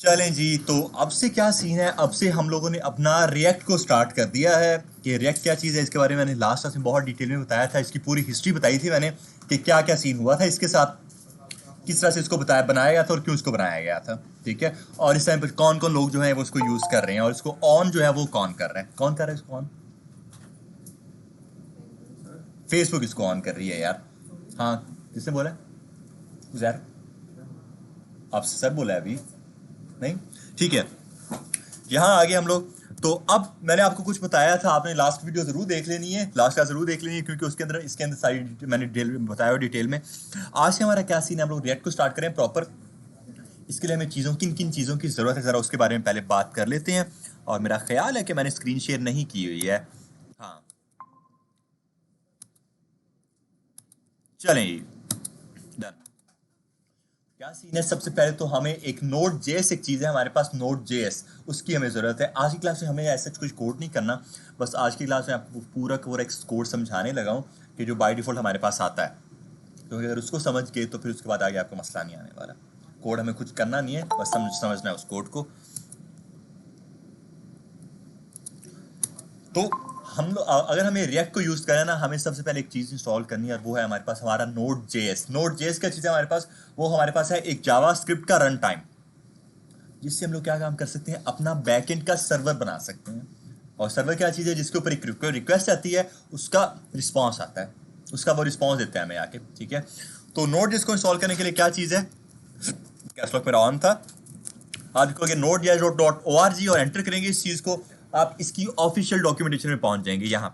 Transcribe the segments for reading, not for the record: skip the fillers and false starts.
चलें जी, तो अब से क्या सीन है। अब से हम लोगों ने अपना रिएक्ट को स्टार्ट कर दिया है कि रिएक्ट क्या चीज़ है। इसके बारे में मैंने लास्ट क्लास में बहुत डिटेल में बताया था, इसकी पूरी हिस्ट्री बताई थी मैंने कि क्या क्या सीन हुआ था इसके साथ, किस तरह से इसको बताया बनाया गया था और क्यों इसको बनाया गया था। ठीक है, और इस टाइम पर कौन कौन लोग जो है वो इसको यूज़ कर रहे हैं और इसको ऑन जो है वो कौन कर रहा है, कौन कर रहा है इसको ऑन। फेसबुक इसको ऑन कर रही है यार। हाँ, किसने बोला यार? आपसे सर बोला है अभी? नहीं, ठीक है। यहाँ आगे हम लोग, तो अब मैंने आपको कुछ बताया था, आपने लास्ट वीडियो जरूर देख लेनी है, लास्ट क्लास जरूर देख लेनी है, क्योंकि उसके अंदर इसके अंदर सारी मैंने डिटेल में बताया हुआ डिटेल में। आज से हमारा क्या सीन है, हम लोग रिएक्ट को स्टार्ट करें प्रॉपर। इसके लिए हमें चीज़ों किन किन चीज़ों की ज़रूरत है ज़रा उसके बारे में पहले बात कर लेते हैं। और मेरा ख्याल है कि मैंने स्क्रीन शेयर नहीं की हुई है। हाँ, चलें, डन। क्या सीन है, सबसे पहले तो हमें एक नोड जेएस एक चीज़ है हमारे पास, नोड जेएस, उसकी हमें ज़रूरत है। आज की क्लास में हमें ऐसा कुछ कोड नहीं करना, बस आज की क्लास में आपको पूरा का पूरा एक कोड समझाने लगा हूँ कि जो बाय डिफ़ॉल्ट हमारे पास आता है। क्योंकि अगर उसको समझ गए तो फिर उसके बाद आगे आपको मसला नहीं आने वाला। कोड हमें कुछ करना नहीं है, बस समझना है उस कोड को। तो हम लोग अगर हमें रिएक्ट को यूज़ करना है ना, हमें सबसे पहले एक चीज़ इंस्टॉल करनी है और वो है हमारे पास हमारा नोड जेएस। नोड जेएस क्या चीज़ है हमारे पास? वो हमारे पास है एक जावा स्क्रिप्ट का रन टाइम, जिससे हम लोग क्या काम कर सकते हैं, अपना बैकएंड का सर्वर बना सकते हैं। और सर्वर क्या चीज़ है? जिसके ऊपर एक रिक्वेस्ट आती है, उसका रिस्पॉन्स आता है, उसका वो रिस्पॉन्स देता है हमें आके। ठीक है, तो नोड जिसको इंस्टॉल करने के लिए क्या चीज़ है, कैश लॉक मेरा ऑन था। आप लिखोगे node.js.org और एंटर करेंगे इस चीज़ को, आप इसकी ऑफिशियल डॉक्यूमेंटेशन में पहुंच जाएंगे। यहाँ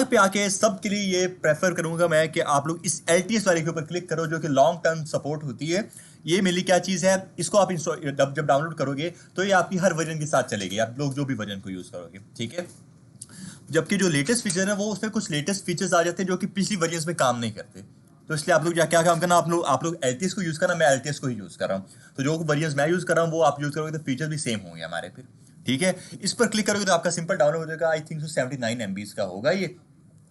पे आके सबके लिए ये प्रेफर करूंगा मैं कि आप लोग इस LTS वाले के ऊपर क्लिक करो, जो कि लॉन्ग टर्म सपोर्ट होती है। ये मेरी क्या चीज़ है, इसको आप जब डाउनलोड करोगे तो ये आपकी हर वर्जन के साथ चलेगी, आप लोग जो भी वर्जन को यूज़ करोगे। ठीक है, जबकि जो लेटेस्ट फीचर है वो उसमें कुछ लेटेस्ट फीचर्स आ जाते हैं जो कि पिछली वर्जन में काम नहीं करते। तो इसलिए आप लोग क्या काम करना, आप लोग LTS को यूज़ करना, मैं LTS को ही यूज़ कर रहा हूँ। तो जो वर्जन मैं यूज़ कर रहा हूँ वो आप यूज़ करोगे तो फीचर भी सेम होंगे हमारे फिर। ठीक है, इस पर क्लिक करोगे तो आपका सिंपल डाउनलोड हो जाएगा। आई थिंक 79 MB का होगा ये,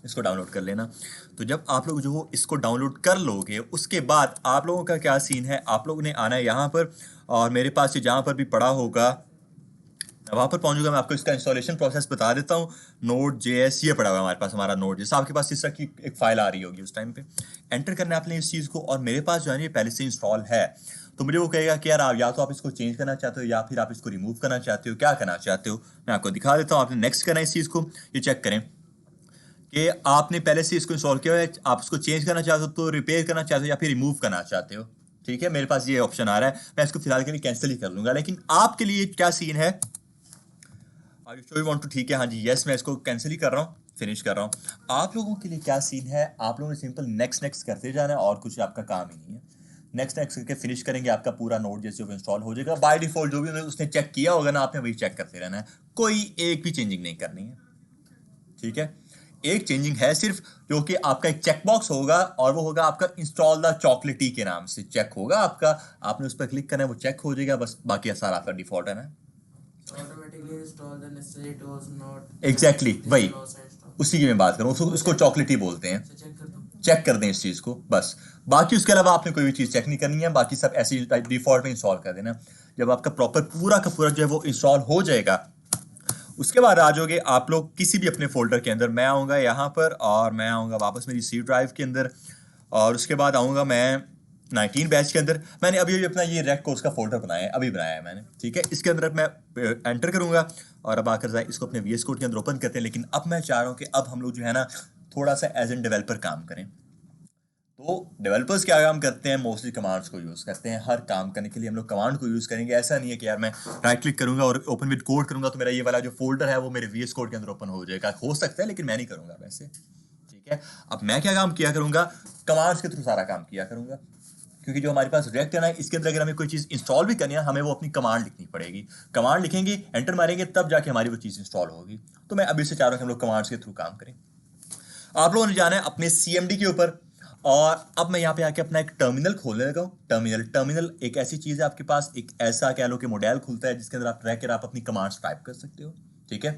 इसको डाउनलोड कर लेना। तो जब आप लोग जो इसको डाउनलोड कर लोगे उसके बाद आप लोगों का क्या सीन है, आप लोगों ने आना है यहाँ पर, और मेरे पास ये जहाँ पर भी पड़ा होगा वहाँ पर पहुंचूंगा। मैं आपको इसका इंस्टॉलेशन प्रोसेस बता देता हूँ। नोड जेएस ये पड़ा हुआ है हमारे पास, हमारा नोड जेएस आपके पास इस तरह की एक फाइल आ रही होगी, उस टाइम पे एंटर करना है आपने इस चीज़ को। और मेरे पास जो है ये पहले से इंस्टॉल है, तो मुझे वो कहेगा कि यार आप या तो आप इसको चेंज करना चाहते हो या फिर आप इसको रिमूव करना चाहते हो, क्या करना चाहते हो। मैं आपको दिखा देता हूँ। आपने नेक्स्ट करना है इस चीज़ को, ये चेक करें कि आपने पहले से इसको इंस्टॉल किया है, आप इसको चेंज करना चाहते हो तो रिपेयर करना चाहते हो या फिर रिमूव करना चाहते हो। ठीक है, मेरे पास ये ऑप्शन आ रहा है, मैं इसको फिलहाल के लिए कैंसिल ही कर दूंगा। लेकिन आपके लिए क्या सीन है, are you sure you want to? ठीक है, हाँ जी, यस, मैं इसको कैंसिल ही कर रहा हूँ, फिनिश कर रहा हूँ। आप लोगों के लिए क्या सीन है, आप लोगों ने सिंपल नेक्स्ट नेक्स्ट करते जाना है और कुछ आपका काम ही नहीं है। नेक्स्ट नेक्स्ट करके फिनिश करेंगे, आपका पूरा नोट जैसे इंस्टॉल हो जाएगा। बाय डिफॉल्ट जो भी उसने चेक किया होगा ना, आपने वही चेक करते रहना है, कोई एक भी चेंजिंग नहीं करनी है। ठीक है, एक चेंजिंग है सिर्फ, जो कि आपका एक चेकबॉक्स होगा और वो होगा आपका इंस्टॉल द चॉकलेटी के नाम से चेक होगा आपका। आपने उस पर क्लिक करना है, वो चेक हो जाएगा, बस बाकी सारा आपका डिफॉल्ट है ना। automatically install the necessary tools not exactly वही, loss and stop. उसी की मैं बात करूँ, उसको चॉकलेट ही बोलते हैं। से चेक कर दो। चेक कर दें इस चीज़ को बस। बाकी उसके अलावा आपने कोई भी चीज़ चेक नहीं करनी है, बाकी सब ऐसे ही डिफॉल्ट में इंस्टॉल कर देना। जब आपका प्रॉपर पूरा का पूरा जो है वो इंस्टॉल हो जाएगा, उसके बाद आ जाओगे आप लोग किसी भी अपने फोल्डर के अंदर। मैं आऊँगा यहाँ पर और मैं आऊँगा वापस मेरी सी ड्राइव के अंदर, और उसके बाद आऊँगा मैं 19 बैच के अंदर। मैंने अभी अभी अपना ये रेक कोर्स का फोल्डर बनाया है, अभी बनाया है मैंने। ठीक है, इसके अंदर मैं एंटर करूँगा और अब आकर जाए इसको अपने VS कोड के अंदर ओपन करते हैं। लेकिन अब मैं चाह रहा हूँ कि अब हम लोग जो है ना थोड़ा सा एज एन डेवलपर काम करें। तो डेवलपर्स क्या काम करते हैं, मोस्टली कमांड्स को यूज़ करते हैं हर काम करने के लिए। हम लोग कमांड को यूज़ करेंगे। ऐसा नहीं है कि यार मैं राइट क्लिक करूंगा और ओपन विद कोड करूंगा तो मेरा ये वाला जो फोल्डर है वो मेरे VS कोड के अंदर ओपन हो जाएगा। हो सकता है लेकिन मैं नहीं करूंगा वैसे। ठीक है, अब मैं क्या काम किया करूंगा, कमांड्स के थ्रू सारा काम किया करूंगा। क्योंकि जो हमारे पास रिएक्ट है ना, इसके अंदर अगर हमें कोई चीज़ इंस्टॉल भी करनी है, हमें वो अपनी कमांड लिखनी पड़ेगी। कमांड लिखेंगे, एंटर मारेंगे, तब जाके हमारी वो चीज़ इंस्टॉल होगी। तो मैं अभी से चाह रहा हूँ कि हम लोग कमांड्स के थ्रू काम करें। आप लोगों ने जाना है अपने CMD के ऊपर, और अब मैं यहाँ पे आके अपना एक टर्मिनल खोलने लगा हूँ। टर्मिनल एक ऐसी चीज़ है आपके पास, एक ऐसा कह लो कि मॉडल खुलता है जिसके अंदर आप रह कर आप अपनी कमांड्स टाइप कर सकते हो। ठीक है,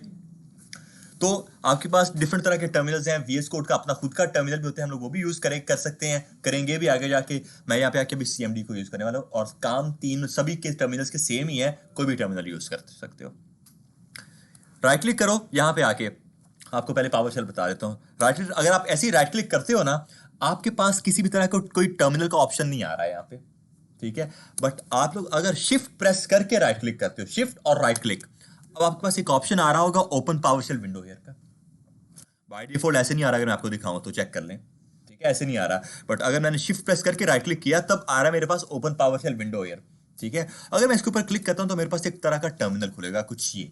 तो आपके पास डिफरेंट तरह के टर्मिनल्स हैं, VS कोड का अपना खुद का टर्मिनल भी होते हैं, हम लोग वो भी यूज कर सकते हैं, करेंगे भी आगे जाके। मैं यहाँ पे आके अभी CMD को यूज करने वाला हूँ, और काम तीन सभी के टर्मिनल्स के सेम ही है, कोई भी टर्मिनल यूज कर सकते हो। राइट क्लिक करो यहाँ पे आके, आपको पहले पावर शेल बता देता हूँ। राइट क्लिक, अगर आप ऐसे ही राइट क्लिक करते हो ना, आपके पास किसी भी तरह का कोई टर्मिनल का ऑप्शन नहीं आ रहा है यहाँ पे, ठीक है। बट आप लोग अगर शिफ्ट प्रेस करके राइट क्लिक करते हो, शिफ्ट और राइट क्लिक, अब आपके पास एक ऑप्शन आ रहा होगा open PowerShell window here का। बाय डिफॉल्ट ऐसे नहीं आ रहा, अगर मैं आपको दिखाऊं तो चेक कर लें, ठीक है, ऐसे नहीं आ रहा। बट अगर मैंने शिफ्ट प्रेस करके राइट क्लिक किया तब आ रहा है मेरे पास open PowerShell window here, ठीक है। अगर मैं इसके ऊपर क्लिक करता हूं तो मेरे पास एक तरह का टर्मिनल खुलेगा कुछ ये,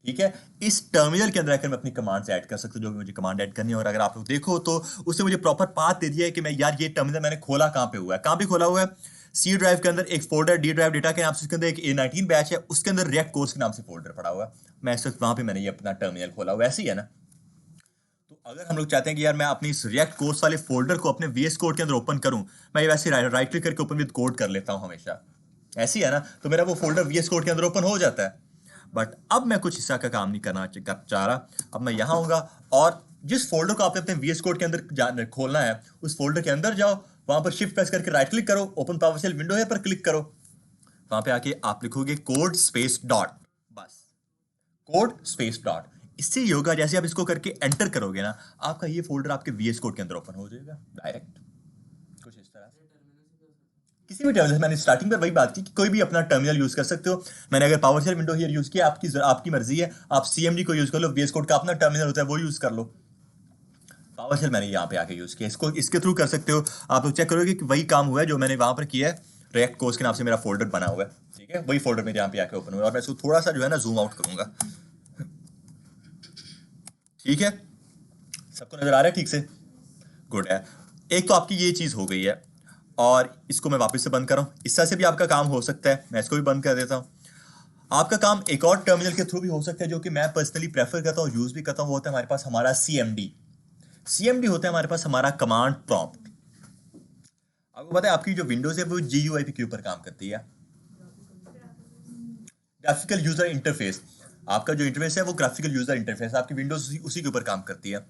ठीक है। इस टर्मिनल के अंदर आकर मैं अपनी कमांड्स ऐड कर सकता हूं, जो भी मुझे कमांड ऐड करनी है। और अगर आप लोग देखो तो उसने मुझे प्रॉपर पाथ दे दिया है कि मैं यार ये टर्मिनल मैंने खोला कहां पे हुआ है, कहां पे खोला हुआ है। C ड्राइव के अंदर एक फोल्डर D ड्राइव डेटा के नाम से, उसके अंदर एक A19 बैच है, उसके अंदर रिएक्ट कोर्स के नाम से फोल्डर पड़ा हुआ है। मैं इस वक्त वहां पे मैंने ये अपना टर्मिनल खोला हुआ है, ऐसे ही है ना। तो अगर हम लोग चाहते हैं कि यार मैं अपनी इस रिएक्ट कोर्स वाले फोल्डर को अपने VS कोड के अंदर ओपन करूं, मैं ये वैसे राइट क्लिक करके ओपन विद कोड कर लेता हूं हमेशा, ऐसी है ना, तो मेरा वो फोल्डर VS कोड के अंदर ओपन हो जाता है। बट अब मैं कुछ हिस्सा का काम नहीं करना चाह रहा। अब मैं यहां आऊंगा और जिस फोल्डर को आपने अपने VS कोड के अंदर खोलना है, उस फोल्डर के अंदर जाओ, वहां पर शिफ्ट प्रेस करके राइट क्लिक करो, ओपन पावर शेल विंडो है पर क्लिक करो, वहां पे आके आप लिखोगे कोड स्पेस डॉट, बस कोड स्पेस डॉट। इससे ये होगा जैसे आप इसको करके एंटर करोगे ना, आपका ये फोल्डर आपके VS कोड के अंदर ओपन हो जाएगा डायरेक्ट, कुछ इस तरह से। किसी भी टर्मिनल, मैंने स्टार्टिंग पर वही बात की कि कोई भी अपना टर्मिनल यूज कर सकते हो। मैंने अगर PowerShell window here use किया, आपकी मर्जी है, आप CMD को यूज कर लो, VS कोड का अपना टर्मिनल होता है वो यूज कर लो। पावर शेल मैंने यहाँ पे आके यूज किया, इसको इसके थ्रू कर सकते हो। आप लोग चेक करोगे कि वही काम हुआ है जो मैंने वहां पर किया है, रिएक्ट कोर्स के नाम से मेरा फोल्डर बना हुआ है, ठीक है, वही फोल्डर मेरे यहाँ पे आके ओपन हुआ है। और मैं इसको थोड़ा सा जो है ना जूम आउट करूंगा, ठीक है, सबको नजर आ रहा है ठीक से, गुड है। एक तो आपकी ये चीज हो गई है, और इसको मैं वापस से बंद कर रहा हूं, इस तरह से भी आपका काम हो सकता है, मैं इसको भी बंद कर देता हूं। आपका काम एक और टर्मिनल के थ्रू भी हो सकता है, जो कि मैं पर्सनली प्रेफर करता हूं, यूज भी करता हूं, वो होता है हमारे पास हमारा CMD होता है हमारे पास हमारा कमांड प्रॉम्प्ट। आपको पता है आपकी जो विंडोज है वो GUI के ऊपर काम करती है, ग्राफिकल यूजर इंटरफेस। आपका जो इंटरफेस है वो ग्राफिकल यूजर इंटरफेस, आपकी विंडोज उसी के ऊपर काम करती है।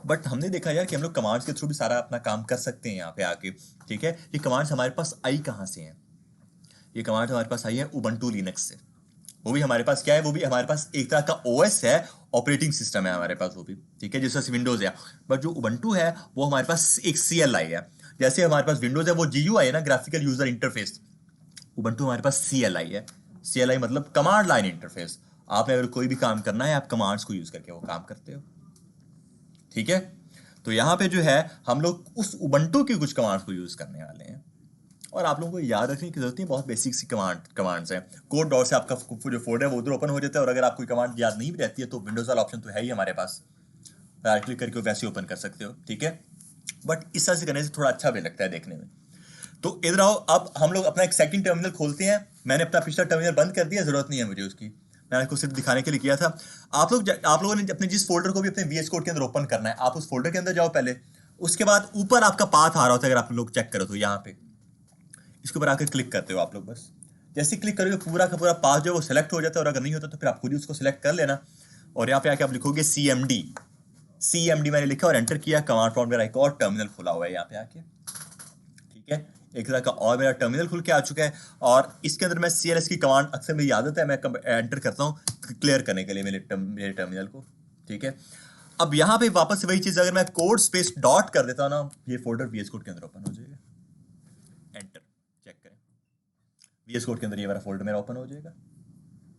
बट हमने देखा यार कि हम लोग कमांड्स के थ्रू भी सारा अपना काम कर सकते हैं यहाँ पे आके, ठीक है। ये कमांड्स हमारे पास आई कहाँ से हैं? ये कमांड हमारे पास आई है उबंटू लिनक्स से। वो भी हमारे पास क्या है, वो भी हमारे पास एक तरह का OS है, ऑपरेटिंग सिस्टम है हमारे पास वो भी, ठीक है, जैसे विंडोज है। बट जो उबंटू है वो हमारे पास एक CLI है। जैसे हमारे पास विंडोज है वो GUI है ना, ग्राफिकल यूजर इंटरफेस, उबंटू हमारे पास CLI है। CLI मतलब कमांड लाइन इंटरफेस। आपने अगर कोई भी काम करना है, आप कमांड्स को यूज करके वो काम करते हो, ठीक है। तो यहाँ पे जो है हम लोग उस उबंटू की कुछ कमांड्स को यूज करने वाले हैं, और आप लोगों को याद रखने की जरूरत नहीं, बहुत बेसिक सी कमांड्स हैं। कोड डॉट से आपका जो फोल्डर है वो उधर ओपन हो जाता है, और अगर आपको कमांड याद नहीं भी रहती है तो विंडोज वाला ऑप्शन तो है ही हमारे पास, राइट क्लिक करके वैसे ओपन कर सकते हो, ठीक है। बट इस तरह से करने से थोड़ा अच्छा भी लगता है देखने में। तो इधर आओ, अब हम लोग अपना एक सेकंड टर्मिनल खोलते हैं। मैंने अपना पिछला टर्मिनल बंद कर दिया, जरूरत नहीं है मुझे उसकी, मैंने आपको सिर्फ दिखाने के लिए किया था। आप लोगों ने अपने जिस फोल्डर को भी अपने VS कोड के अंदर ओपन करना है, आप उस फोल्डर के अंदर जाओ पहले, उसके बाद ऊपर आपका पाथ आ रहा होता है, अगर आप लोग चेक करो तो यहाँ पे इसके ऊपर आकर क्लिक करते हो आप लोग, बस जैसे क्लिक करोगे पूरा का पूरा पाथ जो है वो सिलेक्ट हो जाता है, और अगर नहीं होता तो फिर आप खुद ही उसको सिलेक्ट कर लेना। और यहाँ पे आके आप लिखोगे CMD मैंने लिखा और एंटर किया, कमांड प्रॉम्प्ट मेरा एक और टर्मिनल खुला हुआ है यहाँ पे आके, ठीक है, एक तरह का और मेरा टर्मिनल खुल के आ चुका है। और इसके अंदर मैं CLS की कमांड अक्सर मेरी आदत है, मैं एंटर करता हूँ क्लियर करने के लिए मेरे टर्मिनल को, ठीक है। अब यहाँ पे वापस से वही चीज, अगर मैं कोड स्पेस डॉट कर देता हूँ ना, ये फोल्डर VS कोड के अंदर ओपन हो जाएगा, एंटर चेक करें, VS कोड के अंदर ये वाला फोल्डर मेरा ओपन हो जाएगा,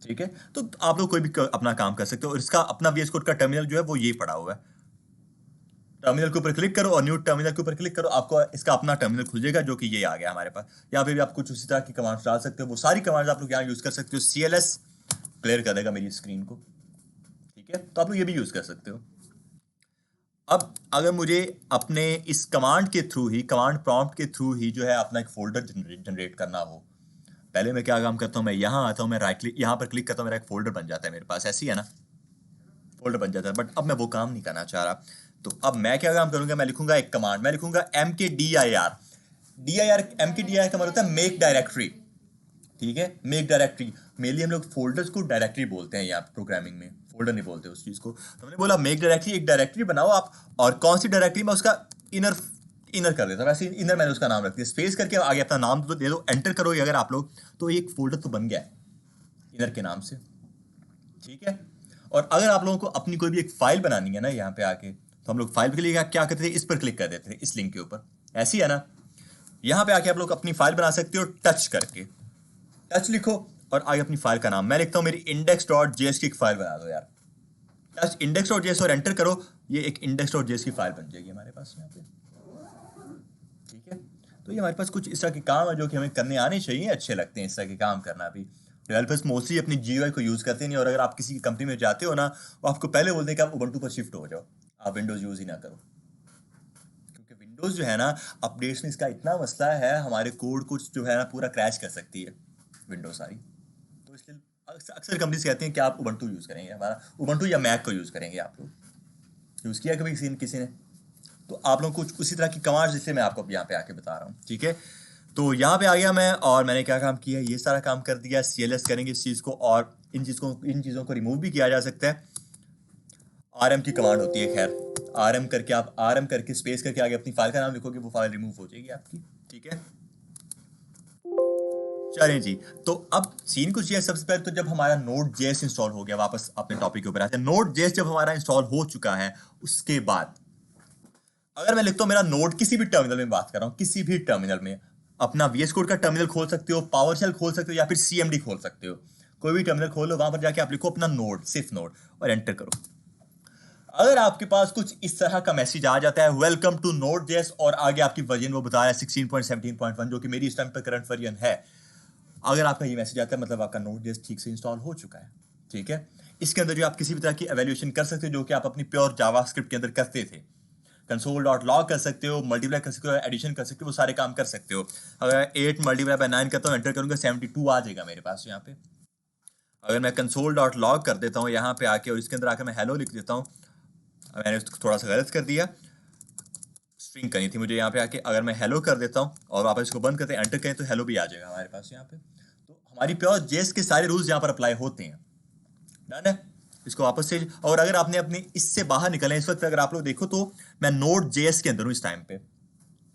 ठीक है। तो आप लोग कोई भी अपना काम कर सकते हो, और इसका अपना VS कोड का टर्मिनल जो है वो ये पड़ा हुआ है। टर्मिनल के ऊपर क्लिक करो और न्यू टर्मिनल के ऊपर क्लिक करो, आपको इसका अपना टर्मिनल खुल जाएगा, जो कि ये आ गया हमारे पास। यहाँ पे भी आप कुछ उसी तरह की कमांड्स डाल सकते हो, वो सारी कमांड्स आप लोग यहाँ यूज कर सकते हो। CLS क्लियर कर देगा मेरी स्क्रीन को, ठीक है, तो आप लोग ये भी यूज कर सकते हो। अब अगर मुझे अपने इस कमांड के थ्रू ही, कमांड प्रॉम्प्ट के थ्रू ही जो है अपना एक फोल्डर जनरेट करना हो, पहले मैं क्या काम करता हूँ, मैं यहाँ आता हूँ, मैं राइट क्लिक यहाँ पर क्लिक करता हूँ, मेरा एक फोल्डर बन जाता है मेरे पास, ऐसी है ना, फोल्डर बन जाता है। बट अब मैं वो काम नहीं करना चाह रहा, तो अब मैं क्या काम करूंगा, मैं लिखूंगा एक कमांड, मैं लिखूंगा mkdir। mkdir का मतलब होता है मेक डायरेक्टरी, ठीक है, मेक डायरेक्टरी। मेनली हम लोग फोल्डर्स को डायरेक्टरी बोलते हैं यहाँ प्रोग्रामिंग में, फोल्डर नहीं बोलते उस चीज़ को। तो हमने बोला मेक डायरेक्टली, एक डायरेक्टरी बनाओ आप, और कौन सी डायरेक्टरी में उसका इनर इनर कर देता हूँ, वैसे इनर मैंने उसका नाम रख दिया, स्पेस करके आगे अपना नाम दे दो, एंटर करोगे अगर आप लोग तो एक फोल्डर तो बन गया है इनर के नाम से, ठीक है। और अगर आप लोगों को अपनी कोई भी एक फाइल बनानी है ना यहाँ पे आके, तो हम लोग फाइल के लिए क्या करते थे, इस पर क्लिक कर देते थे, इस लिंक के ऊपर, ऐसी है ना। यहाँ पे आके आप लोग अपनी फाइल बना सकते हो टच करके, टच लिखो और आगे अपनी फाइल का नाम, मैं लिखता हूँ मेरी index.js की एक फाइल बना दो यार, टच index.js और एंटर करो, ये एक index.js की फाइल बन जाएगी हमारे पास यहाँ पे, ठीक है। तो ये हमारे पास कुछ इस तरह के काम है जो कि हमें करने आने चाहिए, अच्छे लगते हैं इस तरह के काम करना भी। डेवलपर्स मोस्टली अपनी GUI को यूज़ करते नहीं, और अगर आप किसी की कंपनी में जाते हो ना, वो आपको पहले बोलते हैं कि आप उबंटू पर शिफ्ट हो जाओ, आप विंडोज़ यूज़ ही ना करो, क्योंकि विंडोज़ जो है ना, अपडेट्स में इसका इतना मसला है, हमारे कोड को जो है ना पूरा क्रैश कर सकती है विंडोज सारी। तो इसलिए अक्सर कंपनीज कहती हैं कि आप उबंटू यूज़ करेंगे, हमारा उबंटू या मैक को यूज़ करेंगे। आप लोग यूज़ किया कभी किसी ने? तो आप लोग कुछ उसी तरह की कमांड्स जिससे मैं आपको यहाँ पे आके बता रहा हूँ, ठीक है। तो यहाँ पे आ गया मैं, और मैंने क्या काम किया, ये सारा काम कर दिया। CLS करेंगे इस चीज़ को, और इन चीज़ों को रिमूव भी किया जा सकता है। RM की कमांड होती है, खैर RM करके, आप RM करके स्पेस करके आगे अपनी फाइल का नाम लिखोगे, वो फाइल रिमूव हो जाएगी आपकी, ठीक है। चलें जी, तो अब सीन कुछ ये, सबसे पहले तो जब हमारा Node.js इंस्टॉल हो गया, वापस अपने टॉपिक के ऊपर आते हैं, Node.js जब हमारा इंस्टॉल हो चुका है, उसके बाद अगर मैं लिखता हूँ मेरा नोड, किसी भी टर्मिनल में बात कर रहा हूँ, किसी भी टर्मिनल में, अपना VS कोड का टर्मिनल खोल सकते हो, PowerShell खोल सकते हो, या फिर CMD खोल सकते हो, कोई भी टर्मिनल खोलो, वहां पर जाके आप लिखो अपना नोड, सिर्फ नोड, और एंटर करो। अगर आपके पास कुछ इस तरह का मैसेज आ जाता है, वेलकम टू Node.js, और आगे आपकी वर्जन वो बता रहा है 16.17.1, जो कि मेरी इस टाइम पर करंट वर्जन है। अगर आपका ये मैसेज आता है, मतलब आपका Node.js ठीक से इंस्टॉल हो चुका है, ठीक है। इसके अंदर जो आप किसी भी तरह की एवेल्यूएशन कर सकते हो, जो कि आप अपनी प्योर जावास्क्रिप्ट के अंदर करते थे, console.log कर सकते हो, मल्टीप्लाई कर सकते हो, एडिशन कर सकते हो, वो सारे काम कर सकते हो। अगर 8 मल्टीप्लाई बाय 9 करता हूँ, एंटर करूंगा, 72 आ जाएगा मेरे पास यहाँ पे। अगर मैं console.log कर देता हूँ यहाँ पे आके, और इसके अंदर आकर मैं हेलो लिख देता हूँ, मैंने उसको थोड़ा सा गलत कर दिया, स्ट्रिंग करनी थी मुझे यहाँ पे आके, अगर मैं हेलो कर देता हूँ और वापस इसको बंद करते हैं, एंटर करें, तो हेलो भी आ जाएगा हमारे पास यहाँ पे। तो हमारी प्योर जेस के सारे रूल्स यहाँ पर अप्लाई होते हैं, डन है। इसको वापस से, और अगर आपने अपने इससे बाहर निकले इस वक्त, अगर आप लोग देखो तो मैं Node.js के अंदर हूँ इस टाइम पे,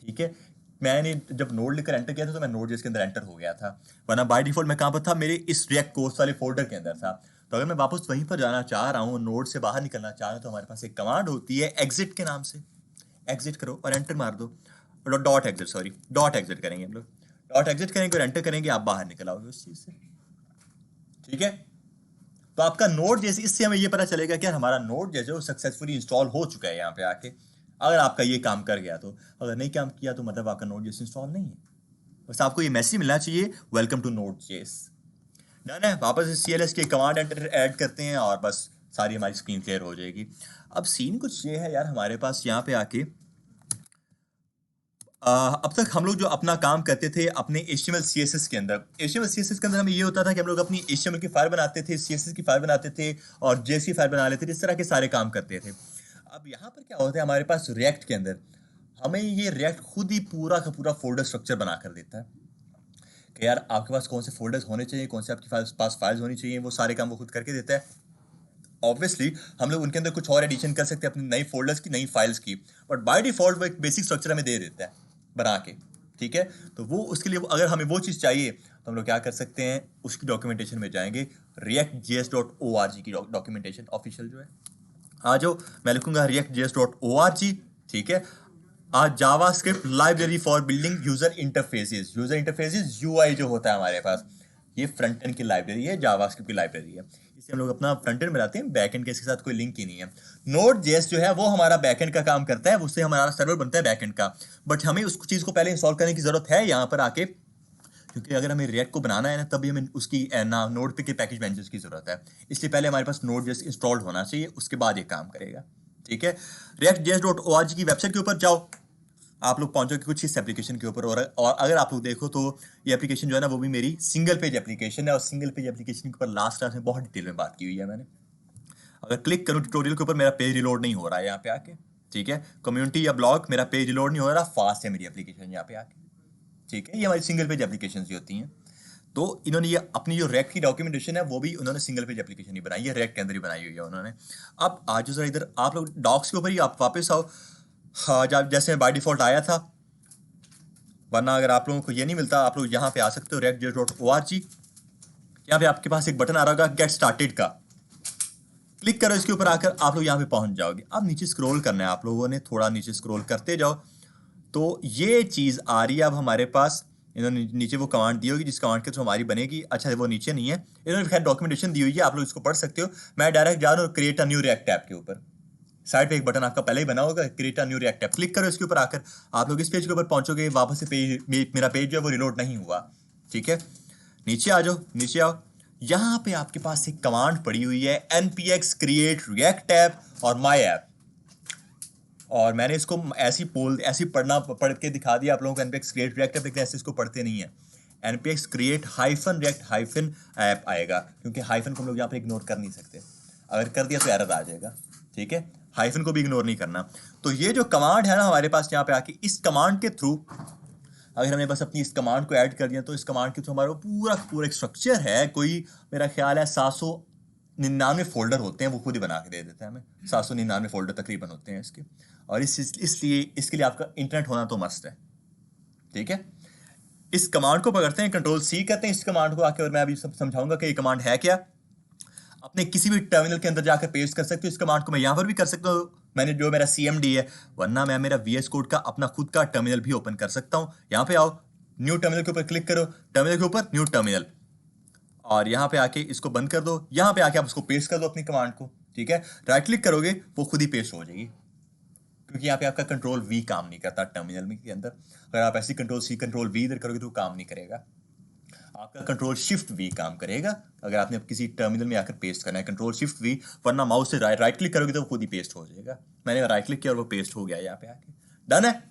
ठीक है। मैंने जब नोड लिखकर एंटर किया था, तो मैं Node.js के अंदर एंटर हो गया था, वरना बाय डिफॉल्ट मैं कहाँ पर था, मेरे इस रिएक्ट कोर्स वाले फोल्डर के अंदर था। तो अगर मैं वापस वहीं पर जाना चाह रहा हूँ, नोड से बाहर निकलना चाह रहा हूँ, तो हमारे पास एक कमांड होती है एग्जिट के नाम से, एग्जिट करो और एंटर मार दो, dot exit, sorry dot exit करेंगे हम लोग, डॉट एग्जिट करेंगे और एंटर करेंगे, आप बाहर निकल आओगे उस चीज से, ठीक है। तो आपका नोड जैसे, इससे हमें ये पता चलेगा कि हमारा नोड जैसे वो सक्सेसफुली इंस्टॉल हो चुका है यहाँ पे आके, अगर आपका ये काम कर गया तो। अगर नहीं काम किया तो मतलब आपका नोड जैसे इंस्टॉल नहीं है, बस आपको ये मैसेज मिलना चाहिए, वेलकम टू Node.js, डन है। वापस CLS की कमांड एंटर ऐड करते हैं, और बस सारी हमारी स्क्रीन क्लियर हो जाएगी। अब सीन कुछ ये है यार, हमारे पास यहाँ पे आके अब तक हम लोग जो अपना काम करते थे अपने HTML CSS के अंदर, HTML CSS के अंदर हमें ये होता था कि हम लोग अपनी HTML की फाइल बनाते थे, CSS की फाइल बनाते थे, और JS की फाइल बना लेते थे, इस तरह के सारे काम करते थे। अब यहाँ पर क्या होता है, हमारे पास React के अंदर हमें ये React खुद ही पूरा का पूरा फोल्डर स्ट्रक्चर बना कर देता है कि यार आपके पास कौन से फोल्डर्स होने चाहिए, कौन से आपके पास फाइल्स होनी चाहिए, वो सारे काम वो खुद करके देता है। ऑब्वियसली हम लोग उनके अंदर कुछ और एडिशन कर सकते हैं अपनी नई फोल्डर्स की, नई फाइल्स की, बट बाय डिफॉल्ट वो एक बेसिक स्ट्रक्चर हमें दे देता है बना के, ठीक है। तो वो उसके लिए अगर हमें वो चीज़ चाहिए, तो हम लोग क्या कर सकते हैं, उसकी डॉक्यूमेंटेशन में जाएंगे, reactjs.org की डॉक्यूमेंटेशन ऑफिशियल जो है, आ जाओ, मैं लिखूंगा reactjs.org, ठीक है। आज JavaScript library for building user interfaces UI जो होता है हमारे पास, ये फ्रंट एंड की लाइब्रेरी है, जावास्क्रिप्ट की लाइब्रेरी है, इसे हम लोग अपना फ्रंट एंड बनाते हैं, बैक एंड के इसके साथ कोई लिंक ही नहीं है। Node.js जो है वो हमारा बैक एंड का काम करता है, उससे हमारा सर्वर बनता है बैक एंड का, बट हमें उस चीज़ को पहले इंस्टॉल करने की जरूरत है यहाँ पर आके, क्योंकि अगर हमें रिएक्ट को बनाना है ना, तभी हमें उसकी ना नोड पे के पैकेज मैनेजर्स की जरूरत है, इसलिए पहले हमारे पास Node.js इंस्टॉल्ड होना चाहिए, उसके बाद ये काम करेगा, ठीक है। reactjs.org की वेबसाइट के ऊपर जाओ, आप लोग पहुंचोगे कुछ इस एप्लीकेशन के ऊपर, और अगर आप लोग देखो तो ये एप्लीकेशन जो है ना, वो भी मेरी सिंगल पेज एप्लीकेशन है, और सिंगल पेज एप्लीकेशन के ऊपर लास्ट क्लास में बहुत डिटेल में बात की हुई है मैंने। अगर क्लिक करूँ ट्यूटोरियल के ऊपर, मेरा पेज रिलोड नहीं हो रहा है यहाँ पे आके, ठीक है। कम्युनिटी या ब्लॉग, मेरा पेज रिलोड नहीं हो रहा, फास्ट है मेरी एप्लीकेशन यहाँ पे आके, ठीक है। ये हमारी सिंगल पेज एप्लीकेशन होती हैं। तो इन्होंने ये अपनी जो रैक की डॉक्यूमेंटेशन है वो भी उन्होंने सिंगल पेज एप्लीकेशन ही बनाई है, रैक के अंदर ही बनाई हुई है उन्होंने। अब आज जरा इधर आप लोग डॉक्स के ऊपर ही आप वापस आओ। हाँ, जैसे बाय डिफॉल्ट आया था, वरना अगर आप लोगों को ये नहीं मिलता आप लोग यहाँ पे आ सकते हो react.org। यहाँ पे आपके पास एक बटन आ रहा होगा गेट स्टार्टेड का, क्लिक करो इसके ऊपर, आकर आप लोग यहाँ पे पहुंच जाओगे। अब नीचे स्क्रॉल करना है आप लोगों ने, थोड़ा नीचे स्क्रॉल करते जाओ तो ये चीज़ आ रही है अब हमारे पास। इन्होंने नीचे वो कमांड दी होगी जिस कमांड के थ्रू हमारी बनेगी। अच्छा, वो नीचे नहीं है, इन्होंने खैर डॉक्यूमेंटेशन दी हुई है, आप लोग इसको पढ़ सकते हो। मैं डायरेक्ट जा रहा हूँ create a new react tab के ऊपर। साइड पे एक बटन आपका पहले ही बना होगा create a new react tab, click करो इसके ऊपर। आकर आप लोग इस पेज के ऊपर पहुंचोगे, वापस से पेज मेरा पेज जो है वो रिलोड नहीं हुआ। ठीक है, नीचे आ जाओ, नीचे आओ। यहाँ पे आपके पास एक कमांड पड़ी हुई है npx create react टैब और my app। और मैंने इसको ऐसी पढ़ के दिखा दिया आप लोगों को npx create react टैब, लेकिन ऐसे इसको पढ़ते नहीं है। npx create hyphen react hyphen app आएगा, क्योंकि हाइफन को हम लोग यहाँ पे इग्नोर कर नहीं सकते। अगर कर दिया तो एरर आ जाएगा। ठीक है, हाइफन को भी इग्नोर नहीं करना। तो ये जो कमांड है ना हमारे पास यहाँ पे आके, इस कमांड के थ्रू अगर हमने बस अपनी इस कमांड को ऐड कर दिया तो इस कमांड के थ्रू हमारा पूरा एक स्ट्रक्चर है। कोई मेरा ख्याल है 799 फोल्डर होते हैं, वो खुद ही बना के दे देता है हमें। 799 फोल्डर तकरीबन होते हैं इसके। और इसलिए इसके लिए आपका इंटरनेट होना तो मस्त है। ठीक है, इस कमांड को पकड़ते हैं, कंट्रोल सी करते हैं इस कमांड को आके, और मैं अभी समझाऊंगा कि ये कमांड है क्या। अपने किसी भी टर्मिनल के अंदर जाकर पेस्ट कर सकते हो इस कमांड को। मैं यहाँ पर भी कर सकता हूँ, मैंने जो मेरा CMD है, वरना मैं मेरा VS कोड का अपना खुद का टर्मिनल भी ओपन कर सकता हूँ। यहाँ पे आओ, न्यू टर्मिनल के ऊपर क्लिक करो, टर्मिनल के ऊपर न्यू टर्मिनल, और यहाँ पे आके इसको बंद कर दो। यहाँ पे आके आप उसको पेस्ट कर दो अपनी कमांड को। ठीक है, राइट क्लिक करोगे वो खुद ही पेस्ट हो जाएगी, क्योंकि यहाँ पे आपका कंट्रोल V काम नहीं करता टर्मिनल में के अंदर। अगर आप ऐसी कंट्रोल C कंट्रोल V इधर करोगे तो काम नहीं करेगा, आपका कंट्रोल शिफ्ट V काम करेगा। अगर आपने किसी टर्मिनल में आकर पेस्ट करना है कंट्रोल शिफ्ट V, वरना माउस से राइट क्लिक करोगे तो वो खुद ही पेस्ट हो जाएगा। मैंने राइट क्लिक किया और वो पेस्ट हो गया यहाँ पे आके, डन है।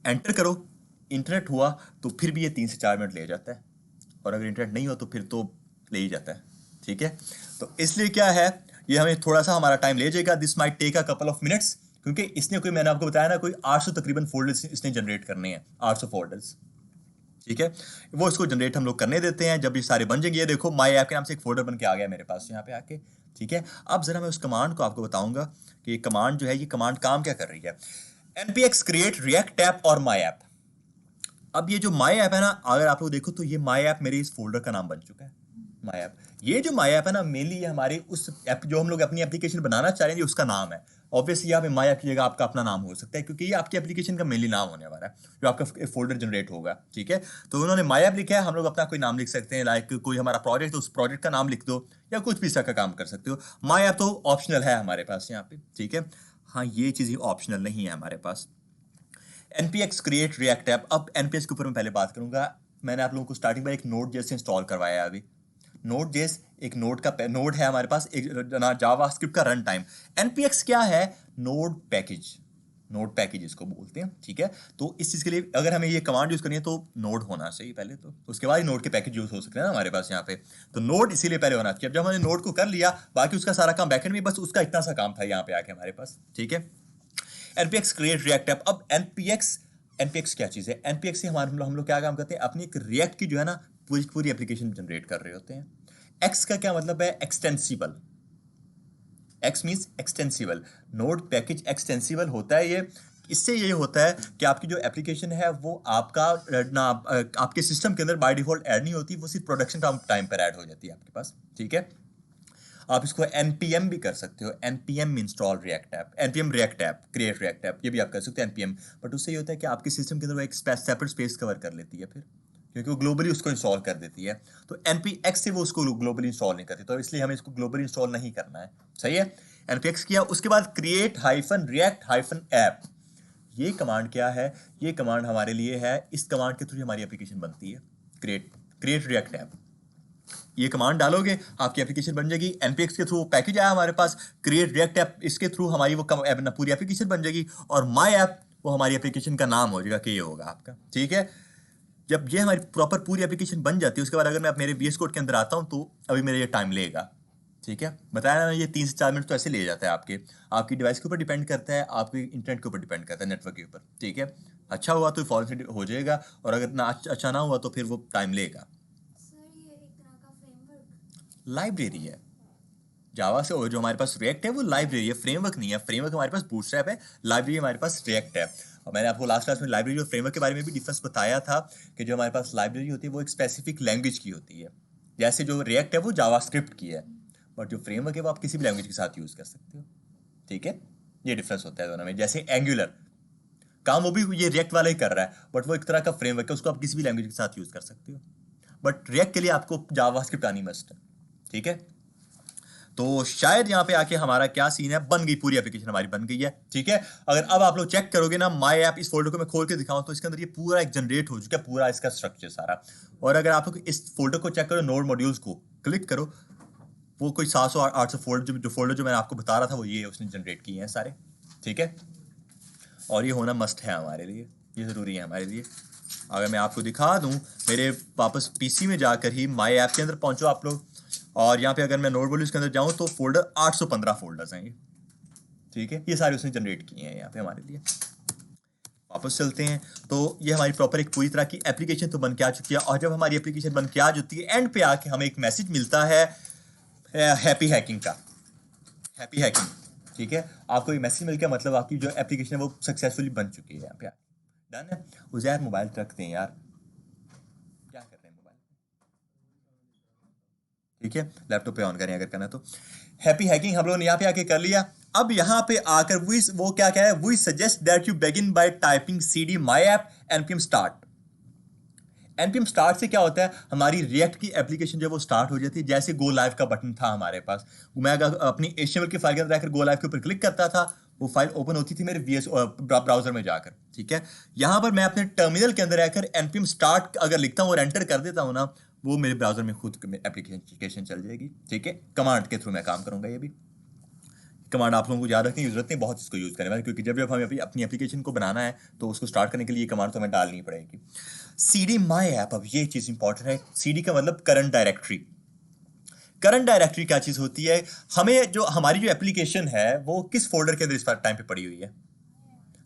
एंटर करो, इंटरनेट हुआ तो फिर भी ये 3 से 4 मिनट ले जाता है, और अगर इंटरनेट नहीं हुआ तो फिर तो ले ही जाता है। ठीक है, तो इसलिए क्या है, ये हमें थोड़ा सा हमारा टाइम ले जाएगा। This might take a couple of minutes, क्योंकि इसने कोई, मैंने आपको बताया ना, कोई 800 तकरीबन फोल्डर्स इसने जनरेट करने हैं, 800 फोल्डर्स। ठीक है, वो इसको जनरेट हम लोग करने देते हैं। जब ये सारे बन जाएंगे, ये देखो माई ऐप के नाम से एक फोल्डर बन के आ गया मेरे पास यहाँ पे आके। ठीक है, अब जरा मैं उस कमांड को आपको बताऊंगा कि ये कमांड जो है, ये कमांड काम क्या कर रही है। npx create react टैब और my app। अब ये जो my app है ना, अगर आप लोग देखो तो ये my app मेरे इस फोल्डर का नाम बन चुका है, my app। ये जो my app है ना, मेनली ये हमारे उस ऐप जो हम लोग अपनी एप्लीकेशन बनाना चाह रहे हैं उसका नाम है। ऑब्वियसली यहाँ पे my app की जगह आपका अपना नाम हो सकता है, क्योंकि ये आपकी एप्लीकेशन का मेनली नाम होने वाला है जो आपका फोल्डर जनरेट होगा। ठीक है, तो उन्होंने my app लिखा है, हम लोग अपना कोई नाम लिख सकते हैं, लाइक कोई हमारा प्रोजेक्ट, तो उस प्रोजेक्ट का नाम लिख दो, या कुछ भी इस तरह का काम कर सकते हो। my app तो ऑप्शनल है हमारे पास यहाँ पे। ठीक है, हाँ, ये चीज़ ऑप्शनल नहीं है हमारे पास। npx create react टैब, अब npx के ऊपर मैं पहले बात करूंगा। मैंने आप लोगों को स्टार्टिंग में एक Node.js इंस्टॉल करवाया है अभी। Node.js एक नोड है हमारे पास, एक जावास्क्रिप्ट का रन टाइम। npx क्या है, नोड पैकेज इसको बोलते हैं। ठीक है, तो इस चीज़ के लिए अगर हमें ये कमांड यूज़ करनी है तो नोड होना चाहिए पहले, तो उसके बाद ही नोड के पैकेज यूज़ हो सकते हैं ना हमारे पास यहाँ पे। तो नोड इसीलिए पहले होना चाहिए। अब जब हमने नोड को कर लिया, बाकी उसका सारा काम बैकएंड में, बस उसका इतना सा काम था यहाँ पे आके हमारे पास। ठीक है, npx create react टैब। अब npx क्या चीज़ है, npx से हम लोग क्या काम करते हैं, अपनी एक रिएक्ट की जो है ना पूरी एप्लीकेशन जनरेट कर रहे होते हैं। x का क्या मतलब है, extensible. x means extensible, node package extensible होता है ये। इससे ये होता है कि आपकी जो एप्लीकेशन है वो आपके सिस्टम के अंदर बाय डिफॉल्ट ऐड नहीं होती, वो सिर्फ प्रोडक्शन टाइम पर ऐड हो जाती है आपके पास। ठीक है, आप इसको npm भी कर सकते हो, npm install react app, npm react app create react app, ये भी आप कर सकते हैं npm। बट उससे ये होता है कि आपके सिस्टम के अंदर वो एक सेपरेट स्पेस कवर कर लेती है फिर, क्योंकि वो ग्लोबली उसको इंस्टॉल कर देती है। तो npx से वो उसको ग्लोबली इंस्टॉल नहीं करती, तो इसलिए हमें इसको ग्लोबली इंस्टॉल नहीं करना है। सही है, npx किया, उसके बाद create react app। ये कमांड क्या है, ये कमांड हमारे लिए है, इस कमांड के थ्रू हमारी एप्लीकेशन बनती है। create react app, ये कमांड डालोगे आपकी एप्लीकेशन बन जाएगी। npx के थ्रू पैकेज आया हमारे पास, क्रिएट रिएक्ट ऐप, इसके थ्रू हमारी वो पूरी एप्लीकेशन बन जाएगी, और माय ऐप वो हमारी एप्लीकेशन का नाम हो जाएगा कि ये होगा आपका। ठीक है, जब ये हमारी प्रॉपर पूरी एप्लीकेशन बन जाती है, उसके बाद अगर मैं मेरे VS कोड के अंदर आता हूँ तो अभी मेरा ये टाइम लेगा। ठीक है, बताया ना, ये 3 से 4 मिनट तो ऐसे ले जाता है। आपकी डिवाइस के ऊपर डिपेंड करता है, आपके इंटरनेट के ऊपर डिपेंड करता है, नेटवर्क के ऊपर। ठीक है, अच्छा हुआ तो फॉरवर्ड हो जाएगा, और अगर ना अच्छा ना हुआ तो फिर वो टाइम लेगा। लाइब्रेरी है। जावा से जो हमारे पास रिएक्ट है वो लाइब्रेरी है, फ्रेमवर्क नहीं है। फ्रेमवर्क हमारे पास बूटस्ट्रैप है, लाइब्रेरी हमारे पास रिएक्ट है। और मैंने आपको लास्ट क्लास में लाइब्रेरी और फ्रेमवर्क के बारे में भी डिफरेंस बताया था कि जो हमारे पास लाइब्रेरी होती है वो एक स्पेसिफिक लैंग्वेज की होती है, जैसे जो रिएक्ट है वो जावास्क्रिप्ट की है, बट जो फ्रेमवर्क है वो आप किसी भी लैंग्वेज के साथ यूज़ कर सकते हो। ठीक है, ये डिफरेंस होता है दोनों में। जैसे एंगुलर काम वो भी ये रिएक्ट वाला ही कर रहा है, बट वो एक तरह का फ्रेमवर्क है, उसको आप किसी भी लैंग्वेज के साथ यूज़ कर सकते हो, बट रिएक्ट के लिए आपको जावास्क्रिप्ट आनी मस्ट है। ठीक है, तो शायद यहाँ पे आके हमारा क्या सीन है, बन गई पूरी एप्लीकेशन हमारी बन गई है। ठीक है, अगर अब आप लोग चेक करोगे ना माई ऐप, इस फोल्डर को मैं खोल के दिखाऊं तो इसके अंदर ये पूरा एक जनरेट हो चुका है, पूरा इसका स्ट्रक्चर सारा। और अगर आप लोग इस फोल्डर को चेक करो, नोड मॉड्यूल्स को क्लिक करो, वो कोई 700-800 फोल्डर जो फोल्डर जो मैंने आपको बता रहा था वो ये उसने जनरेट किए हैं सारे। ठीक है, और ये होना मस्ट है हमारे लिए, ये ज़रूरी है हमारे लिए। अगर मैं आपको दिखा दूं, मेरे वापस पीसी में जाकर ही माई ऐप के अंदर पहुंचो आप लोग, और यहाँ पे अगर मैं नोड वॉल्यूज के अंदर जाऊँ तो फोल्डर 815 फोल्डर्स हैं ये। ठीक है, ये सारे उसने जनरेट किए हैं यहाँ पे हमारे लिए। वापस चलते हैं, तो ये हमारी प्रॉपर एक पूरी तरह की एप्लीकेशन तो बन के आ चुकी है। और जब हमारी एप्लीकेशन बन के आ जाती है, एंड पे आके हमें एक मैसेज मिलता है हैप्पी हैकिंग का, हैप्पी हैकिंग। ठीक है, आपको ये मैसेज मिल गया, मतलब आपकी जो एप्लीकेशन है वो सक्सेसफुली बन चुकी है। यहाँ पे डन है। उसे यार मोबाइल रखते हैं यार, क्या कर रहे हैं मोबाइल। ठीक है, लैपटॉप पे ऑन करें अगर करना तो। हैप्पी हैकिंग हम लोगों ने यहाँ पे आके कर लिया। अब यहाँ पे आकर वो क्या कह रहा है, we suggest that you begin by typing cd my app npm start। npm start से क्या होता है, हमारी रिएक्ट की एप्लीकेशन जब वो स्टार्ट हो जाती है, जैसे गो लाइव का बटन था हमारे पास, मैं अगर अपनी HTML की फाइल के अंदर जाकर गो लाइव के ऊपर क्लिक करता था, वो फाइल ओपन होती थी मेरे VS ब्राउजर में जाकर। ठीक है, यहाँ पर मैं अपने टर्मिनल के अंदर आकर npm स्टार्ट अगर लिखता हूँ और एंटर कर देता हूँ ना, वो मेरे ब्राउजर में खुद एप्लीकेशन चल जाएगी। ठीक है, कमांड के थ्रू मैं काम करूंगा। ये भी कमांड आप लोगों को याद रखने की जरूरत नहीं, बहुत इसको यूज़ करने वाले, क्योंकि जब जब हमें अपनी एप्लीकेशन को बनाना है तो उसको स्टार्ट करने के लिए कमांड तो हमें डालनी पड़ेगी। cd my app, अब ये चीज़ इंपॉर्टेंट है। cd का मतलब करंट डायरेक्टरी। करंट डायरेक्टरी क्या चीज़ होती है, हमें जो हमारी जो एप्लीकेशन है वो किस फोल्डर के अंदर इस टाइम पे पड़ी हुई है,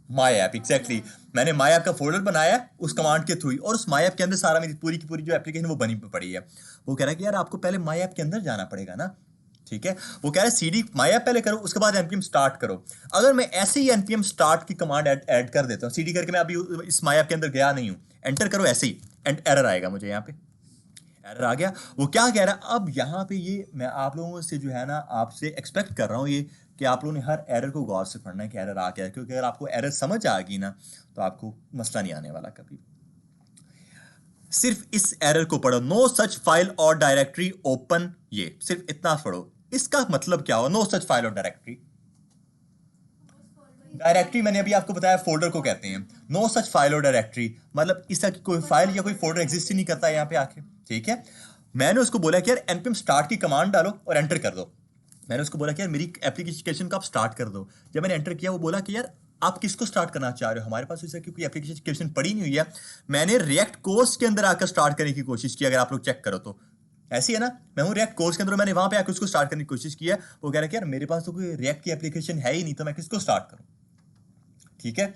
माई ऐप। एग्जैक्टली, मैंने माई ऐप का फोल्डर बनाया उस कमांड के थ्रू ही, और उस माई ऐप के अंदर सारा मेरी पूरी की पूरी जो एप्लीकेशन वो बनी पड़ी है। वो कह रहा है कि यार आपको पहले माई ऐप के अंदर जाना पड़ेगा ना। ठीक है, वो कह रहा है cd माई ऐप पहले करो, उसके बाद npm स्टार्ट करो। अगर मैं ऐसे ही npm स्टार्ट की कमांड ऐड कर देता हूँ cd करके, मैं अभी इस माई ऐप के अंदर गया नहीं हूँ, एंटर करो ऐसे ही, एंड एरर आएगा मुझे। यहाँ पे एरर आ गया। वो क्या कह रहा है, अब यहाँ पे ये मैं आप लोगों से जो है ना आपसे एक्सपेक्ट कर रहा हूँ ये कि आप लोगों ने हर एरर को गौर से पढ़ना है कि एरर आ गया है, क्योंकि अगर आपको एरर समझ आ गई ना तो आपको मसला नहीं आने वाला कभी। सिर्फ इस एरर को पढ़ो, नो सच फाइल और डायरेक्टरी ओपन, ये सिर्फ इतना पढ़ो। इसका मतलब क्या हो, नो सच फाइल और डायरेक्टरी। डायरेक्टरी मैंने अभी आपको बताया फोल्डर को कहते हैं, नो सच फाइल और डायरेक्टरी मतलब इसका कोई फाइल या कोई फोल्डर एग्जिस्ट ही नहीं करता है यहाँ पे आके। ठीक है, मैंने उसको बोला कि यार npm स्टार्ट की कमांड डालो और एंटर कर दो। मैंने उसको बोला कि यार मेरी एप्लीकेशन को आप स्टार्ट कर दो। जब मैंने एंटर किया वो बोला कि यार आप किसको स्टार्ट करना चाह रहे हो, हमारे पास ऐसा कोई एप्लीकेशन पड़ी नहीं हुई है। मैंने रिएक्ट कोर्स के अंदर आकर स्टार्ट करने की कोशिश की, अगर आप लोग चेक करो तो ऐसी है ना, मैं हूँ रिएक्ट कोर्स के अंदर, मैंने वहां पे आकर उसको स्टार्ट करने की कोशिश की है। वो कह रहा है कि यार मेरे पास तो कोई रिएक्ट की एप्लीकेशन है ही नहीं, तो मैं किसको स्टार्ट करूँ। ठीक है,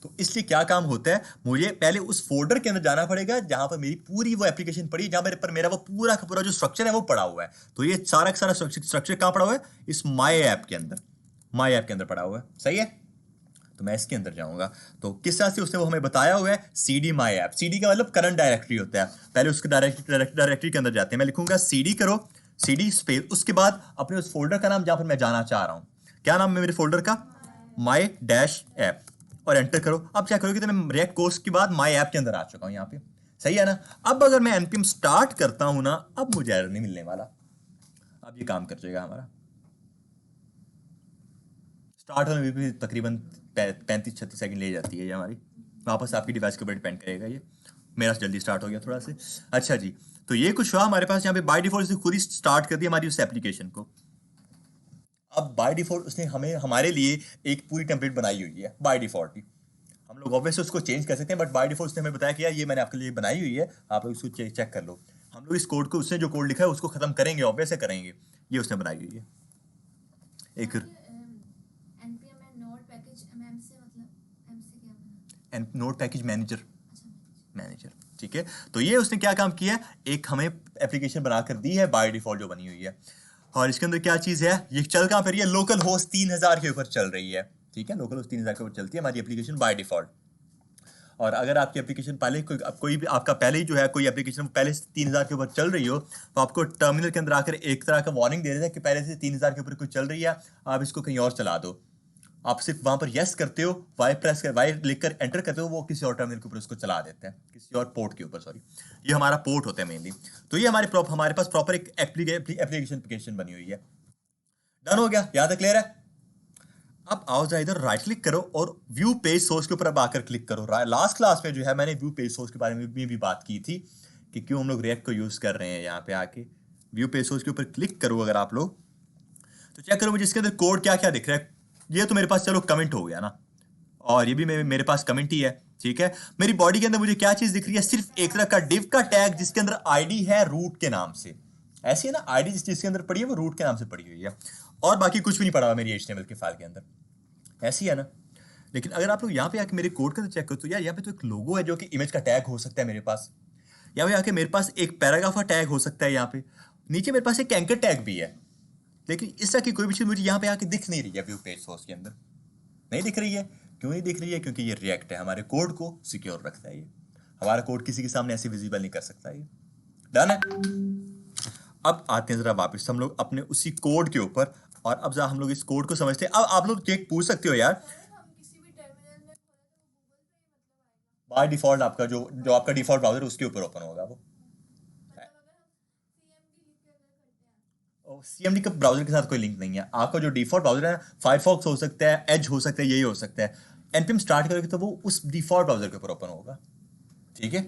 तो इसलिए क्या काम होता है, मुझे पहले उस फोल्डर के अंदर जाना पड़ेगा जहां पर मेरी पूरी वो एप्लीकेशन पड़ी, जहां मेरे पर मेरा वो पूरा का पूरा जो स्ट्रक्चर है वो पड़ा हुआ है। तो ये सारा का सारा स्ट्रक्चर कहां पड़ा हुआ है, इस माई ऐप के अंदर, माई ऐप के अंदर पड़ा हुआ है। सही है, तो मैं इसके अंदर जाऊंगा। तो किस तरह से उसने वो हमें बताया हुआ है, cd my app। cd का मतलब करंट डायरेक्टरी होता है। पहले उसके डायरेक्टरी के अंदर जाते हैं, मैं लिखूंगा cd करो, cd स्पेस, उसके बाद अपने उस फोल्डर का नाम जहां पर मैं जाना चाह रहा हूं, क्या नाम है मेरे फोल्डर का, my dash app, और एंटर करो। अब क्या करोगे, तो मैं रिएक्ट कोर्स के बाद माई ऐप के अंदर आ चुका हूं यहाँ पे। सही है ना। अब अगर मैं npm स्टार्ट करता हूं ना, अब मुझे एरर नहीं मिलने वाला, अब ये काम कर जाएगा हमारा। स्टार्ट होने में भी तकरीबन 35-36 सेकंड ले जाती है ये हमारी, वापस आपकी डिवाइस के ऊपर डिपेंड करेगा ये। मेरा जल्दी स्टार्ट हो गया थोड़ा से। अच्छा जी, तो ये कुछ हुआ हमारे पास यहाँ पे, बाय डिफॉल्ट से खुद ही स्टार्ट कर दिया हमारी उस एप्लीकेशन को। अब बाय डिफॉल्ट उसने हमें हमारे लिए एक पूरी टेम्पलेट बनाई हुई है बाय डिफॉल्ट ही। हम लोग ऑब्वियसली उसको चेंज कर सकते हैं, बट बाय डिफॉल्ट उसने हमें बताया कि यार ये मैंने आपके लिए बनाई हुई है, आप लोग इसको चेक कर लो। हम लोग इस कोड को, उसने जो कोड लिखा है उसको खत्म करेंगे, ऑब्वियस करेंगे, ये उसने बनाई हुई है एक npm में नोड पैकेज mm से मतलब m से क्या बना, नोट पैकेज मैनेजर। अच्छा मैनेजर ठीक है, तो ये उसने क्या काम किया है, एक हमें एप्लीकेशन बनाकर दी है बाय डिफॉल्ट जो बनी हुई है, और इसके अंदर क्या चीज़ है, ये चल कहाँ पर, ये लोकल होस्ट 3000 के ऊपर चल रही है। ठीक है, लोकल होस्ट 3000 के ऊपर चलती है हमारी एप्लीकेशन बाय डिफॉल्ट। और अगर आपकी एप्लीकेशन पहले कोई भी आपका पहले ही जो है कोई एप्लीकेशन पहले से 3000 के ऊपर चल रही हो, तो आपको टर्मिनल के अंदर आकर एक तरह का वार्निंग दे देता है कि पहले से 3000 के ऊपर कोई चल रही है, आप इसको कहीं और चला दो। आप सिर्फ वहां पर यस करते हो, वाई लिखकर एंटर करते हो, वो किसी और टर्मिनल के ऊपर उसको चला देते हैं, किसी और पोर्ट के ऊपर, सॉरी, ये हमारा पोर्ट होता है मेनली। तो ये हमारे पास प्रॉपर एक एप्लीकेशन बनी हुई है। डन हो गया, यहां तक क्लियर है। अब आओ जाए इधर, राइट क्लिक करो और व्यू पेज सोर्स के ऊपर अब आकर क्लिक करो। लास्ट क्लास में जो है मैंने व्यू पेज सोर्स के बारे में भी बात की थी कि क्यों हम लोग रिएक्ट को यूज कर रहे हैं। यहाँ पे आके व्यू पेज सोर्स के ऊपर क्लिक करो अगर आप लोग, तो चेक करो मुझे इसके अंदर कोड क्या क्या दिख रहा है। ये तो मेरे पास चलो कमेंट हो गया ना, और ये भी मेरे पास कमेंट ही है। ठीक है, मेरी बॉडी के अंदर मुझे क्या चीज दिख रही है, सिर्फ एक तरह का डिव का टैग जिसके अंदर आईडी है रूट के नाम से। ऐसी है ना, आईडी जिस चीज के अंदर पड़ी है वो रूट के नाम से पड़ी हुई है, और बाकी कुछ भी नहीं पड़ा हुआ मेरी HTML के फाइल के अंदर, ऐसी है ना। लेकिन अगर आप लोग यहाँ पे आके मेरे कोड का चेक करो तो यार यहाँ पे तो एक लोगो है जो कि इमेज का टैग हो सकता है मेरे पास। यहाँ पे आके मेरे पास एक पैराग्राफ का टैग हो सकता है, यहाँ पे नीचे मेरे पास एक एंकर टैग भी है। लेकिन इस तरह की कोई भी चीज मुझे यहाँ पे आके दिख नहीं रही है व्यू पेज सोर्स के अंदर, नहीं दिख रही है। क्यों नहीं दिख रही है? क्योंकि ये रिएक्ट है, हमारे कोड को सिक्योर रखता है। ये हमारा कोड किसी के सामने ऐसे विजिबल नहीं कर सकता। ये डन है। अब आते हैं जरा वापस हम लोग अपने उसी कोड के ऊपर, और अब जरा हम लोग इस कोड को समझते हैं। अब आप लोग चेक पूछ सकते हो यार, बाय डिफॉल्ट आपका जो आपका डिफॉल्ट ब्राउजर उसके ऊपर ओपन होगा वो। CMD का ब्राउजर के साथ कोई लिंक नहीं है। आपका जो डिफॉल्ट ब्राउजर है, फायरफॉक्स हो सकता है, एज हो सकता है, यही हो सकता है। npm स्टार्ट करोगे तो वो उस डिफॉल्ट ब्राउजर के ऊपर ओपन होगा। ठीक है,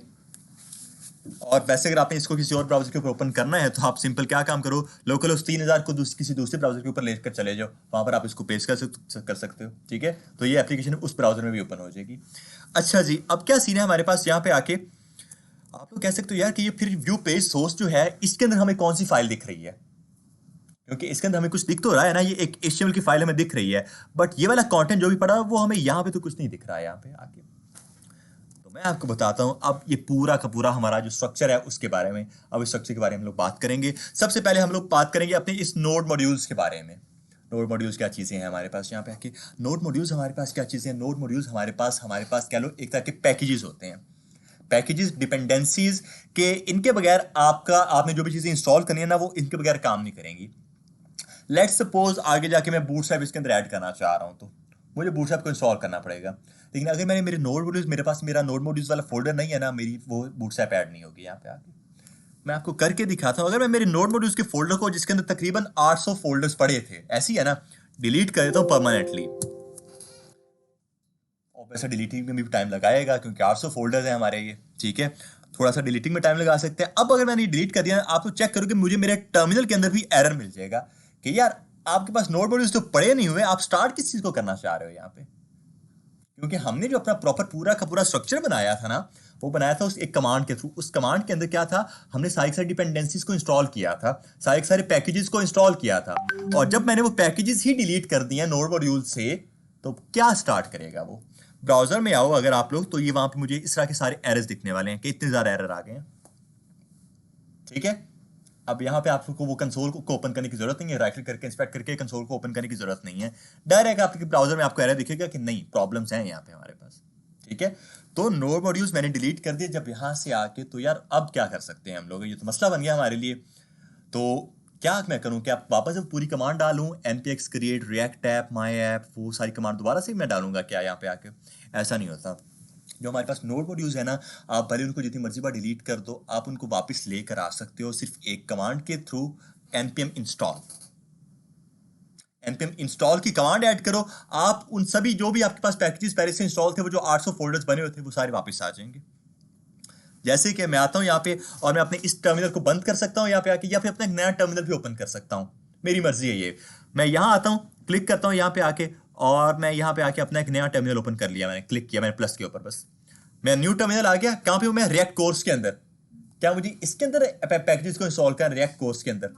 और वैसे अगर आपने इसको किसी और ब्राउजर के ऊपर ओपन करना है तो आप सिंपल क्या काम करो, लोकल होस्ट 3000 को किसी दूसरे ब्राउजर के ऊपर लेकर चले जाओ, वहां पर आप इसको पेस्ट कर सकते हो। ठीक है, तो ये एप्लीकेशन उस ब्राउजर में भी ओपन हो जाएगी। अच्छा जी, अब क्या सीन है हमारे पास यहाँ पे आके, आप लोग कह सकते हो यार कि ये फिर व्यू पेज सोर्स जो है इसके अंदर हमें कौन सी फाइल दिख रही है, क्योंकि इसके अंदर हमें कुछ दिख तो रहा है ना, ये एक HTML की फाइल हमें दिख रही है, बट ये वाला कंटेंट जो भी पड़ा वो हमें यहाँ पे तो कुछ नहीं दिख रहा है। यहाँ पे आके तो मैं आपको बताता हूँ अब ये पूरा का पूरा हमारा जो स्ट्रक्चर है उसके बारे में। अब इस स्ट्रक्चर के बारे में हम लोग बात करेंगे। सबसे पहले हम लोग बात करेंगे अपने इस नोड मॉड्यूल्स के बारे में। नोड मॉड्यूल्स क्या चीज़ें हैं हमारे पास, यहाँ पे आके नोड मॉड्यूल्स हमारे पास क्या चीज़ें हैं। नोड मॉड्यूल्स हमारे पास कह लो एक तरह के पैकेजेस होते हैं, पैकेजेस डिपेंडेंसीज के। इनके बगैर आपने जो भी चीज़ें इंस्टॉल करनी है ना, वो इनके बगैर काम नहीं करेंगी। लेट्स सपोज आगे जाके मैं बूटस्ट्रैप इसके अंदर ऐड करना चाह रहा हूँ, तो मुझे बूटस्ट्रैप को इंस्टॉल करना पड़ेगा। लेकिन अगर मैंने मेरे नोड मॉड्यूल्स, मेरे पास मेरा नोड मॉड्यूल्स वाला फोल्डर नहीं है ना, मेरी वो बूटस्ट्रैप ऐड नहीं होगी। यहाँ पे आके मैं आपको करके दिखाता हूँ। अगर मैं मेरे नोड मॉड्यूल्स के फोल्डर को, जिसके अंदर तकरीबन 800 फोल्डर्स पड़े थे, ऐसी है ना, डिलीट कर देता हूँ परमानेंटली। और वैसे डिलीटिंग में भी टाइम लगाएगा क्योंकि 800 फोल्डर्स हैं हमारे ये। ठीक है, थोड़ा सा डिलीटिंग में टाइम लगा सकते हैं। अब अगर मैंने डिलीट कर दिया, आप तो चेक करो कि मुझे मेरे टर्मिनल के अंदर भी एरर मिल जाएगा कि यार आपके पास नोड मॉड्यूल्स तो पड़े नहीं हुए, आप स्टार्ट किस चीज को करना चाह रहे हो यहाँ पे। क्योंकि हमने जो अपना प्रॉपर पूरा का पूरा स्ट्रक्चर बनाया था ना, वो बनाया था उस एक कमांड के थ्रू। उस कमांड के अंदर क्या था, हमने सारी डिपेंडेंसीज को इंस्टॉल किया था, सारे पैकेजेस को इंस्टॉल किया था। और जब मैंने वो पैकेजेस ही डिलीट कर दिए नोड मॉड्यूल से, तो क्या स्टार्ट करेगा वो। ब्राउजर में आओ अगर आप लोग, तो ये वहां पे मुझे इस तरह के सारे एरर्स दिखने वाले हैं कि इतने ज्यादा एरर आ गए हैं। ठीक है, अब यहाँ पे आपको वो कंसोल को ओपन करने की जरूरत नहीं है, राइट क्लिक करके इंस्पेक्ट करके कंसोल को ओपन करने की जरूरत नहीं है। डायरेक्ट आपके ब्राउजर में आपको एरर दिखेगा कि नहीं, प्रॉब्लम्स हैं यहाँ पे हमारे पास। ठीक है, तो नोड मॉड्यूल्स मैंने डिलीट कर दिए जब यहाँ से आके, तो यार अब क्या कर सकते हैं हम लोग, ये तो मसला बन गया हमारे लिए। तो क्या मैं करूँ, क्या वापस जब पूरी कमांड डालूँ, npx create react app my app, वो सारी कमांड दोबारा से मैं डालूंगा क्या यहाँ पे आके? ऐसा नहीं होता। जो हमारे पास नोड मॉड्यूल्स है ना, आप भले उनको जितनी मर्जी बार डिलीट कर दो, आप उनको वापस लेकर आ सकते हो सिर्फ एक कमांड के थ्रू, npm इंस्टॉल की कमांड ऐड करो। आप उन सभी जो भी आपके पास पैकेजेस पहले से इंस्टॉल थे, वो जो 800 फोल्डर्स बने हुए थे, वो सारे वापस आ जाएंगे। जैसे कि मैं आता हूँ यहाँ पे और मैं अपने इस टर्मिनल को बंद कर सकता हूँ यहाँ पे आके, या फिर अपना एक नया टर्मिनल भी ओपन कर सकता हूँ, मेरी मर्जी है ये। मैं यहाँ आता हूँ, क्लिक करता हूँ यहाँ पे आके, और मैं यहाँ पे आके अपना एक नया टर्मिनल ओपन कर लिया। मैंने क्लिक किया, मैंने प्लस के ऊपर, बस मैं न्यू टर्मिनल आ गया। कहाँ पे हूँ मैं? रिएक्ट कोर्स के अंदर। क्या मुझे इसके अंदर पैकेजेस को इंस्टॉल करना? रिएक्ट कोर्स के अंदर,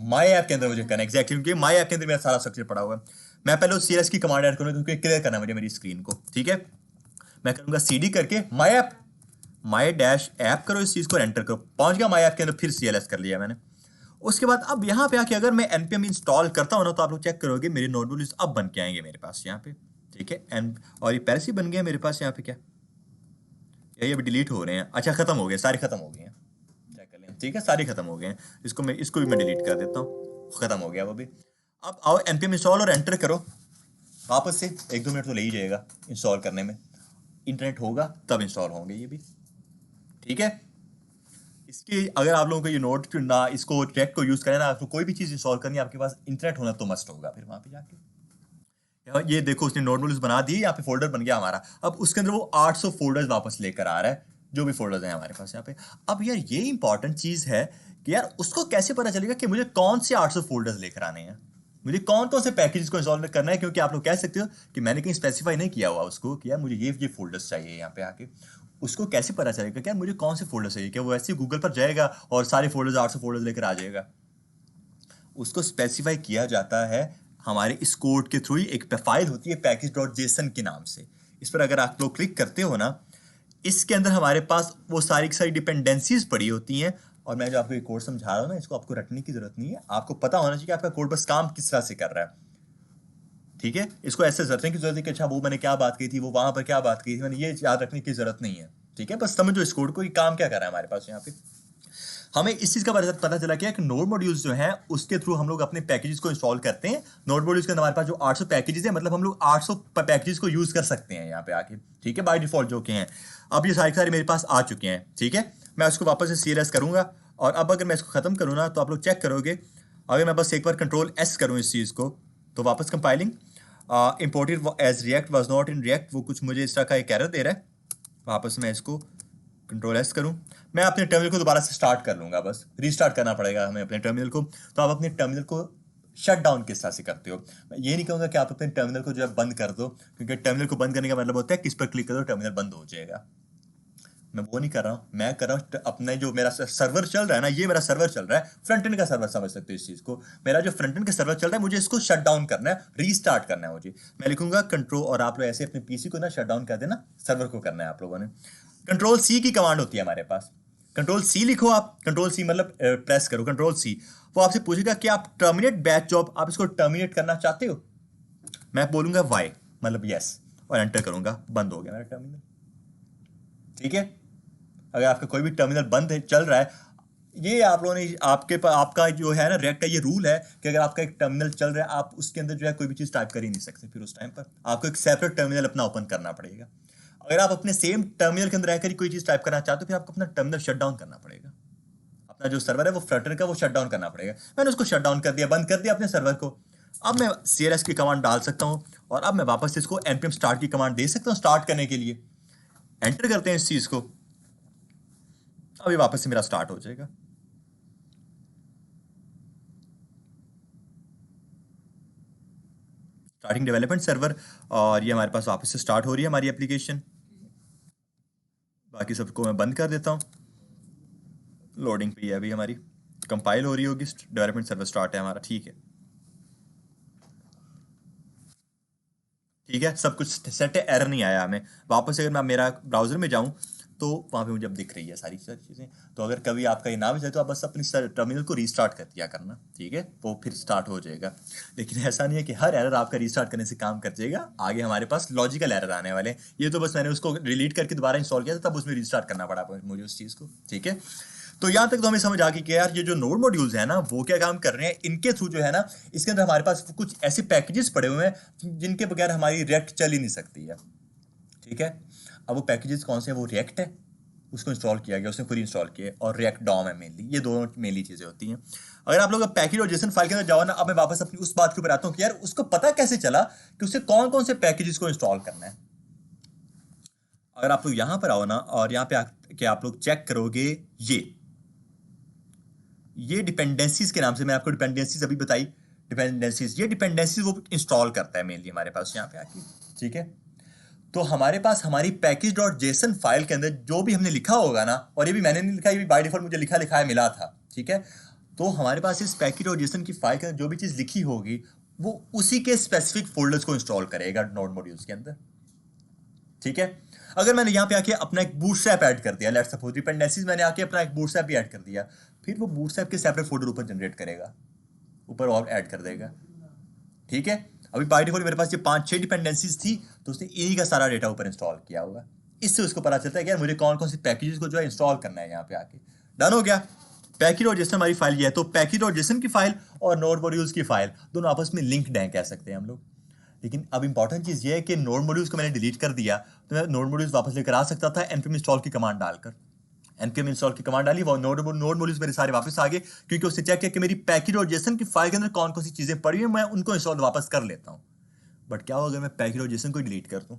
माई ऐप के अंदर मुझे करना। एग्जैक्टली, क्योंकि माई ऐप के अंदर मेरा सारा स्ट्रक्चर पड़ा हुआ है। मैं पहले उस CLS की कमांड ऐड करूँगा क्योंकि क्लियर करना है मुझे मेरी स्क्रीन को। ठीक है, मैं करूँगा CD करके माई माई डैश ऐप करो, इस चीज़ को एंटर करो, पहुंच गया माई ऐप के अंदर, फिर CLS कर लिया मैंने। उसके बाद अब यहाँ पे आके अगर मैं npm इंस्टॉल करता हूँ ना, तो आप लोग चेक करोगे मेरे नोड मॉड्यूल्स अब बन के आएंगे मेरे पास यहाँ पे, ठीक है। एंड और ये पहले से ही बन गया मेरे पास यहाँ पे, क्या ये अभी डिलीट हो रहे हैं, अच्छा खत्म हो गए, सारे खत्म हो गए हैं, चेक कर लें, ठीक है, सारे खत्म हो गए हैं। इसको भी मैं डिलीट कर देता हूँ, खत्म हो गया वो भी। अब आओ npm इंस्टॉल और एंटर करो, वापस से 1-2 मिनट तो ले ही जाएगा इंस्टॉल करने में, इंटरनेट होगा तब इंस्टॉल होंगे ये भी, ठीक है। इसके अगर आप लोगों को ये नोट ना, इसको ट्रैक को यूज करें ना, आपको कोई भी चीज इंस्टॉल करनी है, आपके पास इंटरनेट होना तो मस्ट होगा फिर वहां पे जाके। ये देखो उसने नोड मॉड्यूल्स बना दिए, यहाँ पे फोल्डर बन गया हमारा। अब उसके अंदर वो 800 फोल्डर्स वापस लेकर आ रहा है, जो भी फोल्डर्स हैं हमारे पास यहाँ पे। अब यार ये इंपॉर्टेंट चीज है कि यार उसको कैसे पता चलेगा कि मुझे कौन से 800 फोल्डर्स लेकर आने हैं, मुझे कौन कौन से पैकेजेस को इंस्टॉल करना है, क्योंकि आप लोग कह सकते हो कि मैंने कहीं स्पेसिफाई नहीं किया हुआ उसको कि यार मुझे ये फोल्डर्स चाहिए यहाँ पे आके। उसको कैसे पता चलेगा कि यार मुझे कौन से फोल्डर चाहिए, क्या वो ऐसे ही गूगल पर जाएगा और सारे फोल्डर्स 800 फोल्डर्स लेकर आ जाएगा? उसको स्पेसिफाई किया जाता है हमारे इस कोड के थ्रू ही। एक फाइल होती है package.json के नाम से, इस पर अगर आप लोग क्लिक करते हो ना, इसके अंदर हमारे पास वो सारी की सारी डिपेंडेंसीज पड़ी होती हैं। और मैं जो आपको ये कोड समझा रहा हूँ ना, इसको आपको रटने की जरूरत नहीं है, आपको पता होना चाहिए कि आपका कोड बस काम किस तरह से कर रहा है, ठीक है। इसको ऐसे रटने की जरूरत है कि अच्छा वो मैंने क्या बात की थी, वो वहां पर क्या बात की थी, मैंने ये याद रखने की जरूरत नहीं है, ठीक है। बस समझो इस कोड को, ये काम क्या कर रहा है हमारे पास यहाँ पे। हमें इस चीज का पता चला कि नोड मॉड्यूल्स जो हैं उसके थ्रू हम लोग अपने पैकेजेस को इंस्टॉल करते हैं। नोड मॉड्यूल्स के अंदर हमारे पास जो 800 पैकेजेस हैं, मतलब हम लोग 800 पैकेजेस को यूज कर सकते हैं यहाँ पे आके, ठीक है, बाय डिफॉल्ट जो के हैं। अब ये सारे मेरे पास आ चुके हैं, ठीक है। मैं उसको वापस से CLS करूंगा, और अब अगर मैं इसको खत्म करूँ ना, तो आप लोग चेक करोगे, अगर मैं बस एक बार Ctrl+S करूँ इस चीज को, तो वापस compiling imported as React was not in React, वो कुछ मुझे इस तरह का एक एरर दे रहा है। वापस मैं इसको Ctrl+S करूं, मैं अपने टर्मिनल को दोबारा से स्टार्ट कर लूंगा, बस रीस्टार्ट करना पड़ेगा हमें अपने टर्मिनल को। तो आप अपने टर्मिनल को शट डाउन किस तरह से करते हो, मैं ये नहीं कहूँगा कि आप अपने टर्मिनल को जो है बंद कर दो, क्योंकि टर्मिनल को बंद करने का मतलब होता है किस पर क्लिक कर दो टर्मिनल बंद हो जाएगा। मैं वो नहीं कर रहा हूँ, मैं कर रहा हूँ अपने जो मेरा सर्वर चल रहा है ना, ये मेरा सर्वर चल रहा है, फ्रंट एंड का सर्वर समझ सकते हो इस चीज़ को। मेरा जो फ्रंट एंड का सर्वर चल रहा है, मुझे इसको शट डाउन करना है, रीस्टार्ट करना है मुझे। मैं लिखूंगा कंट्रोल, और आप लोग ऐसे अपने PC को ना शट डाउन कर देना, सर्वर को करना है आप लोगों ने। Ctrl+C की कमांड होती है हमारे पास, Ctrl+C लिखो आप, Ctrl+C मतलब प्रेस करो Ctrl+C, वो आपसे पूछेगा कि आप टर्मिनेट बैच जॉब, आप इसको टर्मिनेट करना चाहते हो। मैं बोलूंगा वाई, मतलब यस, और एंटर करूंगा, बंद हो गया मेरा टर्मिनल, ठीक है। अगर आपका कोई भी टर्मिनल बंद है, चल रहा है, ये आप लोगों ने आपका जो है ना रिएक्ट का ये रूल है कि अगर आपका एक टर्मिनल चल रहा है, आप उसके अंदर जो है कोई भी चीज़ टाइप कर ही नहीं सकते, फिर उस टाइम पर आपको एक सेपरेट टर्मिनल अपना ओपन करना पड़ेगा। अगर आप अपने सेम टर्मिनल के अंदर रहकर ही कोई चीज़ टाइप करना चाहते हो, फिर आपको अपना टर्मिनल शट डाउन करना पड़ेगा, अपना जो सर्वर है वो फ्लटर का वो शट डाउन करना पड़ेगा। मैंने उसको शट डाउन कर दिया, बंद कर दिया अपने सर्वर को। अब मैं CLS की कमांड डाल सकता हूँ, और अब मैं वापस इसको npm स्टार्ट की कमांड दे सकता हूँ स्टार्ट करने के लिए। एंटर करते हैं इस चीज़ को, अभी वापस से मेरा स्टार्ट हो जाएगा। स्टार्टिंग डेवलपमेंट सर्वर, और ये हमारे पास वापस से स्टार्ट हो रही है हमारी एप्लीकेशन। बाकी सबको मैं बंद कर देता हूँ, लोडिंग पे है अभी हमारी, कंपाइल हो रही होगी, डेवलपमेंट सर्वर स्टार्ट है हमारा, ठीक है, ठीक है, सब कुछ सेट है, एरर नहीं आया हमें। वापस अगर मैं मेरा ब्राउजर में जाऊँ, तो वहाँ पे मुझे अब दिख रही है सारी चीज़ें। तो अगर कभी आपका ये ना भी चले, तो आप बस अपनी टर्मिनल को रीस्टार्ट कर दिया करना, ठीक है, वो फिर स्टार्ट हो जाएगा। लेकिन ऐसा नहीं है कि हर एरर आपका रीस्टार्ट करने से काम कर जाएगा, आगे हमारे पास लॉजिकल एरर आने वाले हैं। ये तो बस मैंने उसको डिलीट करके दोबारा इंस्टॉल किया था, तब उसमें रीस्टार्ट करना पड़ा मुझे उस चीज़ को, ठीक है। तो यहाँ तक तो हमें समझ आ गई कि यार ये जो नोड मॉड्यूल्स हैं ना, वो क्या काम कर रहे हैं, इनके थ्रू जो है ना, इसके अंदर हमारे पास कुछ ऐसे पैकेजेस पड़े हुए हैं जिनके बगैर हमारी रिएक्ट चल ही नहीं सकती है, ठीक है। अब वो पैकेजेस कौन से हैं, वो रिएक्ट है, उसको इंस्टॉल किया गया, उसने पूरी इंस्टॉल की है, और रिएक्ट डॉम है मेनली, ये दोनों मेनली चीज़ें होती हैं। अगर आप लोग पैकेज और जेसन फाइल के अंदर जाओ ना, अब मैं वापस अपनी उस बात के ऊपर आता हूँ कि यार उसको पता कैसे चला कि उसे कौन कौन से पैकेजेस को इंस्टॉल करना है। अगर आप लोग यहाँ पर आओ ना, और यहाँ पे आके आप लोग चेक करोगे, ये डिपेंडेंसीज के नाम से, मैं आपको डिपेंडेंसीज अभी बताई, डिपेंडेंसीज, ये डिपेंडेंसीज वो इंस्टॉल करता है मेनली हमारे पास यहाँ पे आके, ठीक है। तो हमारे पास हमारी package.json फाइल के अंदर जो भी हमने लिखा होगा ना, और ये भी मैंने नहीं लिखा, ये भी बाय डिफॉल्ट मुझे लिखा लिखा है मिला था, ठीक है। तो हमारे पास इस package.json की फाइल के अंदर जो भी चीज़ लिखी होगी, वो उसी के स्पेसिफिक फोल्डर्स को इंस्टॉल करेगा नोड मॉड्यूल्स के अंदर, ठीक है। अगर मैंने यहाँ पे आके अपना एक बूटस्ट्रैप ऐड कर दिया, लेट्स सपोज डिपेंडेंसीज मैंने आके अपना एक बूटस्ट्रैप भी ऐड कर दिया, फिर वो बूटस्ट्रैप के सेपरेट फोल्डर ऊपर जनरेट करेगा, ऊपर और ऐड कर देगा। ठीक है, अभी बाय डिफॉल्ट मेरे पास ये 5-6 डिपेंडेंसीज थी, तो उसने इन्हीं का सारा डेटा ऊपर इंस्टॉल किया होगा। इससे उसको पता चलता है कि यार मुझे कौन कौन सी पैकेजेस को जो है इंस्टॉल करना है। यहाँ पे आके डन हो गया। पैकेज.json हमारी फाइल ये है, तो पैकेज.json की फाइल और नोड मॉड्यूल्स की फाइल दोनों आपस में लिंक्ड हैं, कह सकते हैं हम लोग। लेकिन अब इंपॉर्टेंट चीज़ ये है कि नोड मॉड्यूल्स को मैंने डिलीट कर दिया, तो मैं नोड मॉड्यूल्स वापस लेकर आ सकता था npm इंस्टॉल की कमांड डालकर। npm इंस्टॉल की कमांड डाली, वो नोड मॉड्यूल्स मेरे सारे वापस आ गए, क्योंकि उसने चेक किया कि मेरी पैकेज.json की फाइल के अंदर कौन कौन सी चीज़ें पड़ी हुई, मैं उनको इंस्टॉल वापस कर लेता हूँ। बट क्या होगा अगर मैं पैकेज.json को डिलीट कर दूँ?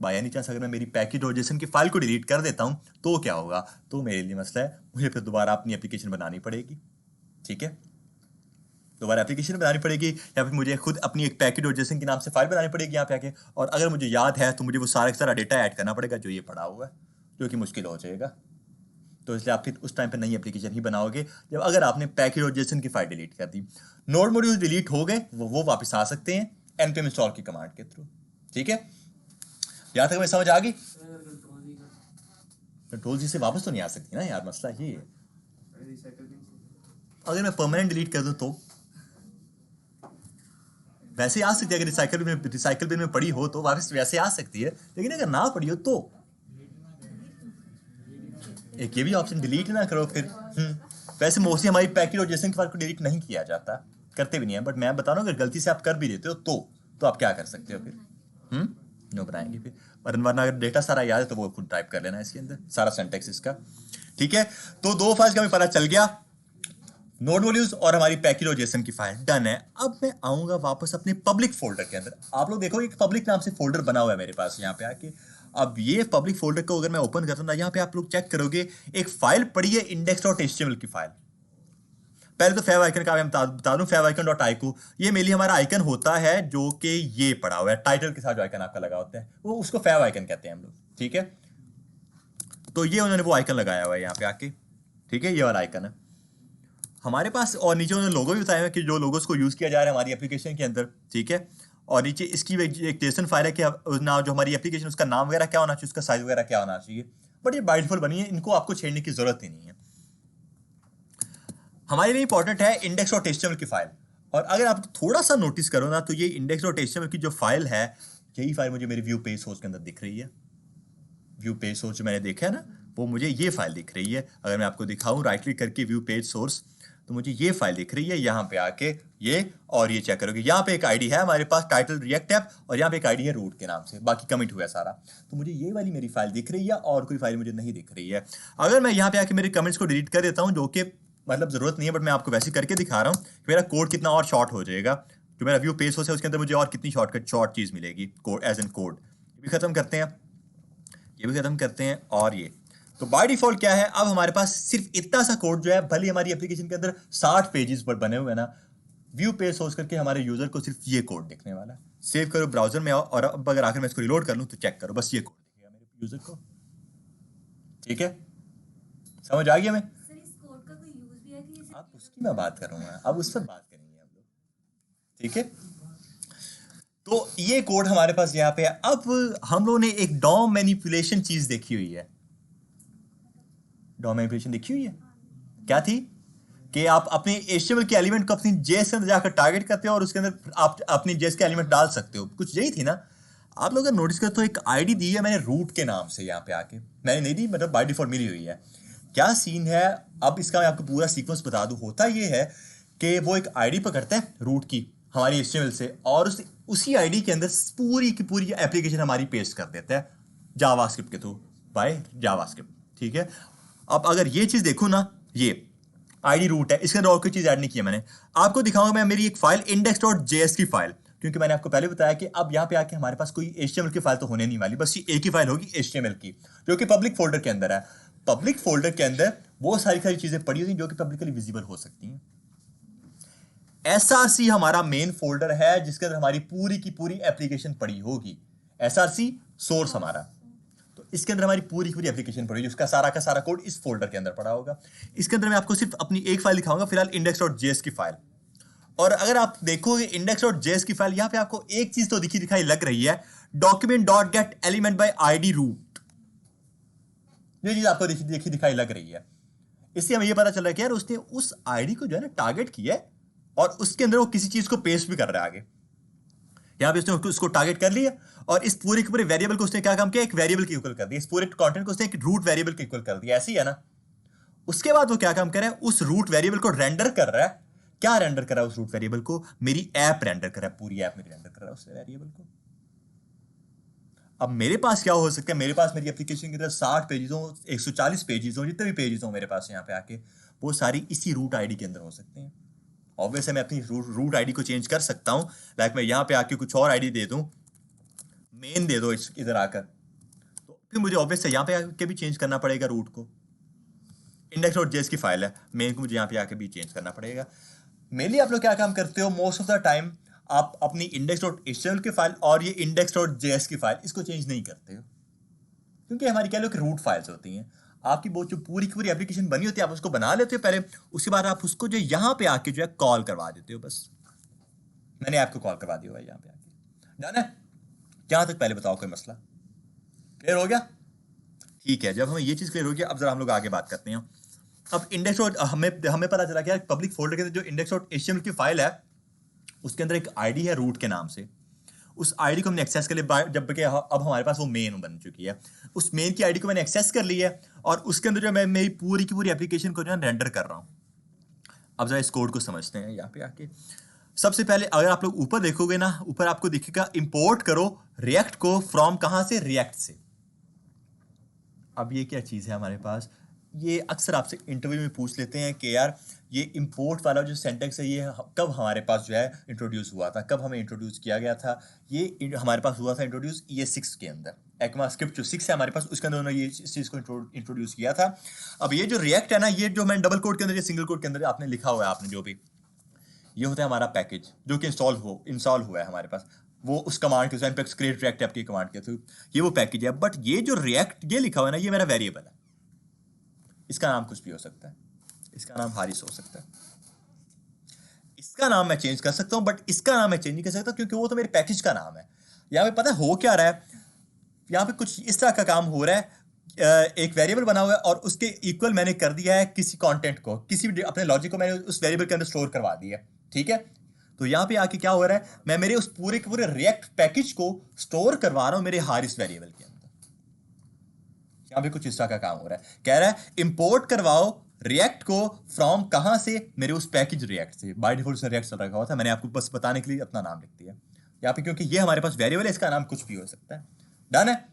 बाय एनी चांस अगर मैं मेरी पैकेज.json की फाइल को डिलीट कर देता हूँ तो क्या होगा? तो मेरे लिए मसला है, मुझे फिर दोबारा अपनी एप्लीकेशन बनानी पड़ेगी। ठीक है, दोबारा एप्लीकेशन बनानी पड़ेगी, या फिर मुझे खुद अपनी एक पैकेज.json के नाम से फाइल बनानी पड़ेगी यहाँ पे आके। और अगर मुझे याद है तो मुझे वो सारा का सारा डेटा ऐड करना पड़ेगा जो ये पड़ा हुआ है, जो कि मुश्किल हो जाएगा। तो इसलिए आप फिर उस टाइम पे नई एप्लीकेशन ही बनाओगे जब अगर आपने पैकेज.json की फाइल डिलीट कर दी। नोड मॉड्यूल डिलीट हो गए, वो वापस आ सकते हैं npm इंस्टॉल की कमांड के थ्रू। ठीक है, यहाँ तक मैं समझ आ गई। कंट्रोल जी से वापस तो नहीं आ सकती ना यार, मसला ये है। अगर मैं परमानेंट डिलीट कर दूं तो वैसे आ सकती है, अगर रिसाइकल बिन में पड़ी हो तो वापस वैसे आ सकती है, लेकिन अगर ना पड़ी हो तो एक ये भी ऑप्शन डिलीट ना करो फिर। वैसे मोस्टली हमारी पैकेज.json की फाइल को डिलीट नहीं किया जाता, करते भी नहीं है, बट मैं बता रहा हूँ अगर गलती से आप कर भी देते हो तो आप क्या कर सकते हो फिर? नो बनाएंगे फिर, वरना अगर डेटा सारा याद है तो वो खुद टाइप कर लेना है इसके अंदर सारा सिंटैक्स इसका। ठीक है, तो 2 फाइल्स का भी पता चल गया, नोड मॉड्यूल्स और हमारी पैकेज.json की फाइल डन है। अब मैं आऊंगा वापस अपने पब्लिक फोल्डर के अंदर। आप लोग देखो एक पब्लिक नाम से फोल्डर बना हुआ है मेरे पास यहाँ पे आके। अब ये पब्लिक फोल्डर को अगर मैं ओपन करता हूँ ना, यहाँ पे आप लोग चेक करोगे एक फाइल पड़ी है index.html की फाइल। पहले तो फेव आइकन का मैं बता दूं, favicon.io को ये मेनली हमारा आइकन होता है जो कि ये पड़ा हुआ है टाइटल के साथ, जो आइकन आपका लगा होता है वो उसको फेव आइकन कहते हैं हम लोग। ठीक है, तो ये उन्होंने वो आइकन लगाया हुआ है यहाँ पे आके। ठीक है, ये वाला आइकन है हमारे पास, और नीचे उन्होंने लोगो भी बताया है कि जो लोगोस को यूज़ किया जा रहा है हमारी एप्लीकेशन के अंदर। ठीक है, और नीचे इसकी एक जेसन फाइल है कि ना जो हमारी एप्लीकेशन उसका नाम वगैरह क्या होना चाहिए, उसका साइज वगैरह क्या होना चाहिए। बट ये बाय डिफॉल्ट बनी है, इनको आपको छेड़ने की जरूरत ही नहीं है। हमारे लिए इंपॉर्टेंट है index.html की फाइल। और अगर आप थोड़ा सा नोटिस करो ना, तो ये index.html की जो फाइल है, यही फाइल मुझे मेरी व्यू पेज सोर्स के अंदर दिख रही है। व्यू पेज सोर्स जो मैंने देखा है ना, वो मुझे ये फाइल दिख रही है। अगर मैं आपको दिखाऊं राइट क्लिक करके व्यू पेज सोर्स, तो मुझे ये फाइल दिख रही है यहाँ पे आके ये। और ये चेक करोगे यहाँ पे एक आईडी है हमारे पास टाइटल रिएक्ट ऐप, और यहाँ पे एक आईडी है रूट के नाम से, बाकी कमिट हुआ है सारा। तो मुझे ये वाली मेरी फाइल दिख रही है और कोई फाइल मुझे नहीं दिख रही है। अगर मैं यहाँ पे आके मेरे कमेंट्स को डिलीट कर देता हूँ, जो कि मतलब जरूरत नहीं है, बट मैं आपको वैसे करके दिखा रहा हूँ कि मेरा कोड कितना और शॉर्ट हो जाएगा। जो मेरा व्यू पेज सोर्स है उसके अंदर मुझे और कितनी शॉर्ट चीज़ मिलेगी, कोड एज एन कोड। ये भी खत्म करते हैं, ये भी खत्म करते हैं, और ये तो बाय डिफॉल्ट क्या है, अब हमारे पास सिर्फ इतना सा कोड जो है, भले हमारी एप्लीकेशन के अंदर 60 पेजेस पर बने हुए हैं ना, व्यू पेज सोर्स करके हमारे यूजर को सिर्फ ये कोड दिखने वाला है। सेव करो ब्राउजर में आओ, और अब अगर आकर मैं इसको रिलोड कर लूँ तो चेक करो, बस ये कोड दिखेगा मेरे यूजर को। ठीक है, समझ आ गया मैं? सर इस कोड का कोई यूज भी है कि इसे अब उसकी मैं बात करूंगा, अब उस पर बात करेंगे हम लोग। ठीक है, तो ये कोड हमारे पास यहाँ पे है। अब हम लोगों ने एक डॉम मैनिपुलेशन चीज देखी हुई है। डॉम मैनिपुलेशन देखी हुई है, क्या थी कि आप अपने HTML के एलिमेंट को अपनी JS के अंदर जाकर टारगेट करते हो और उसके अंदर आप अपनी JS के एलिमेंट डाल सकते हो, कुछ यही थी ना। आप लोग अगर नोटिस करें तो एक आईडी दी है मैंने रूट के नाम से, यहाँ पे आके मैंने नहीं दी, मतलब बाय डिफॉल्ट मिली हुई है। क्या सीन है, अब इसका मैं आपको पूरा सीक्वेंस बता दूं। होता ये है कि वो एक आईडी पकड़ता है रूट की हमारी HTML से, और उसी आईडी के अंदर पूरी की पूरी एप्लीकेशन हमारी पेस्ट कर देता है जावास्क्रिप्ट के थ्रू, बाय जावास्क्रिप्ट। ठीक है, अब अगर ये चीज़ देखो ना, ये आईडी रूट है, इसके अंदर और कोई चीज़ ऐड नहीं की है मैंने। आपको दिखाऊंगा मैं मेरी एक फाइल index.js की फाइल, क्योंकि मैंने आपको पहले बताया कि अब यहाँ पे आके हमारे पास कोई HTML की फाइल तो होने नहीं वाली, बस ये एक ही फाइल होगी HTML की, जो कि पब्लिक फोल्डर के अंदर है। पब्लिक फोल्डर के अंदर वो सारी चीजें पड़ी होती हैं जो कि पब्लिकली विजिबल हो सकती हैं। SRC हमारा मेन फोल्डर है जिसके अंदर हमारी पूरी की पूरी एप्लीकेशन पड़ी होगी। SRC सोर्स हमारा, तो इसके अंदर हमारी पूरी की पूरी एप्लीकेशन पड़ी होगी, उसका सारा का सारा कोड इस फोल्डर के अंदर पड़ा होगा। इसके अंदर मैं आपको सिर्फ अपनी एक फाइल दिखाऊंगा फिलहाल, index.js की फाइल। और अगर आप देखोगे index.js की फाइल, यहाँ पे आपको एक चीज तो दिखाई लग रही है, document dot get element by ID root. ये चीज आपको देखी दिखाई लग रही है। इससे हमें ये पता चल रहा है कि यार उसने उस आईडी को जो है ना टारगेट किया है और उसके अंदर वो किसी चीज को पेस्ट भी कर रहा है आगे। यहां पे उसने उसको टारगेट कर लिया और इस पूरे के पूरे वेरिएबल को उसने क्या काम किया, एक वेरिएबल के इक्वल कर दिया। इस पूरे कंटेंट को उसने एक रूट वेरिएबल के इक्वल कर दिया। ऐसे ही है ना। उसके बाद वो क्या काम कर रहा है, उस रूट वेरिएबल को रेंडर कर रहा है। क्या रेंडर कर रहा है उस रूट वेरिएबल को? मेरी ऐप रेंडर कर रहा है, पूरी ऐप मेरी रेंडर कर रहा है उस वेरिएबल को। अब मेरे पास क्या हो सकता है, मेरे पास मेरी एप्लीकेशन के अंदर 60 पेजेस हो, 140 पेजेस हो, जितने भी पेजेस हो मेरे पास यहाँ पे आके, वो सारी इसी रूट आईडी के अंदर हो सकते हैं। ऑब्वियसली मैं अपनी रूट आईडी को चेंज कर सकता हूँ। लाइक मैं यहाँ पे आके कुछ और आईडी दे दूँ, मेन दे दो इधर आकर, तो फिर मुझे ऑब्वियसली यहाँ पे आके भी चेंज करना पड़ेगा रूट को। index.js की फाइल है, मेन को मुझे यहाँ पे आके भी चेंज करना पड़ेगा। मेनली आप लोग क्या काम करते हो, मोस्ट ऑफ द टाइम आप अपनी index.html की फाइल और ये index.js की फाइल इसको चेंज नहीं करते हो, क्योंकि हमारी क्या लोग रूट फाइल्स होती हैं। आपकी वो जो पूरी की पूरी एप्लीकेशन बनी होती है आप उसको बना लेते हो पहले, उसके बाद आप उसको जो यहाँ पे आके जो है कॉल करवा देते हो। बस मैंने आपको कॉल करवा दिया भाई यहाँ पे आके, जाना है यहाँ तक? पहले बताओ कोई मसला क्लियर हो गया? ठीक है, जब हमें ये चीज क्लियर हो गया अब जरा हम लोग आगे बात करते हैं। अब इंडेक्स हमें पता चला कि पब्लिक फोल्डर के अंदर जो index.html की फाइल है उसके अंदर एक आईडी है रूट के नाम से। उस आईडी को हमने एक्सेस कर लिया, जब कि अब हमारे पास वो मेन बन चुकी है। उस मेन की आईडी को मैंने एक्सेस कर ली है और उसके अंदर जो मैं मेरी पूरी की पूरी एप्लीकेशन को जो है रेंडर कर रहा हूँ। अब जरा इस कोड को समझते हैं यहाँ पे आके। सबसे पहले अगर आप लोग ऊपर देखोगे ना, ऊपर आपको दिखेगा इंपोर्ट करो रिएक्ट को फ्रॉम कहाँ से, रिएक्ट से। अब ये क्या चीज़ है हमारे पास, ये अक्सर आपसे इंटरव्यू में पूछ लेते हैं कि यार ये इंपोर्ट वाला जो सेंटेक्स है ये कब हमारे पास जो है इंट्रोड्यूस हुआ था, कब हमें इंट्रोड्यूस किया गया था। ये हमारे पास हुआ था इंट्रोड्यूस ES6 के अंदर, ECMAScript जो 6 है हमारे पास उसके अंदर उन्होंने ये इस चीज़ को इंट्रोड्यूस किया था। अब ये जो रिएक्ट है ना, ये जो मैंने डबल कोड के अंदर, ये सिंगल कोड के अंदर आपने लिखा हुआ है आपने जो भी, ये होता है हमारा पैकेज जो कि इंस्टॉल हुआ है हमारे पास, वो उस कमांड के साथ क्रिएट रिएक्ट आपकी कमांड के थ्रू, ये वो पैकेज है। बट ये जो रिएक्ट ये लिखा हुआ है ना, ये मेरा वेरिएबल है। इसका नाम कुछ भी हो सकता है, इसका नाम हारिस हो सकता है, इसका नाम मैं चेंज कर सकता हूं, बट इसका नाम मैं चेंज नहीं कर सकता क्योंकि वो तो मेरे पैकेज का नाम है। यहाँ पे पता है हो क्या रहा है, यहाँ पे कुछ इस तरह का काम हो रहा है। एक वेरिएबल बना हुआ है और उसके इक्वल मैंने कर दिया है किसी कंटेंट को, किसी भी अपने लॉजिक को मैंने उस वेरिएबल के अंदर स्टोर करवा दिया। ठीक है, तो यहाँ पे आके क्या हो रहा है, मैं मेरे उस पूरे के पूरे रिएक्ट पैकेज को स्टोर करवा रहा हूँ मेरे हारिस वेरिएबल के अंदर। यहाँ पे कुछ इस तरह का काम हो रहा है, कह रहा है इंपोर्ट करवाओ रिएक्ट को फ्रॉम कहाँ से, मेरे उस पैकेज रिएक्ट से। बाय डिफॉल्ट से रिएक्ट चल रखा हुआ था, मैंने आपको बस बताने के लिए अपना नाम लिख दिया यहाँ पे, क्योंकि ये हमारे पास वेरिएबल है, इसका नाम कुछ भी हो सकता है। डन है,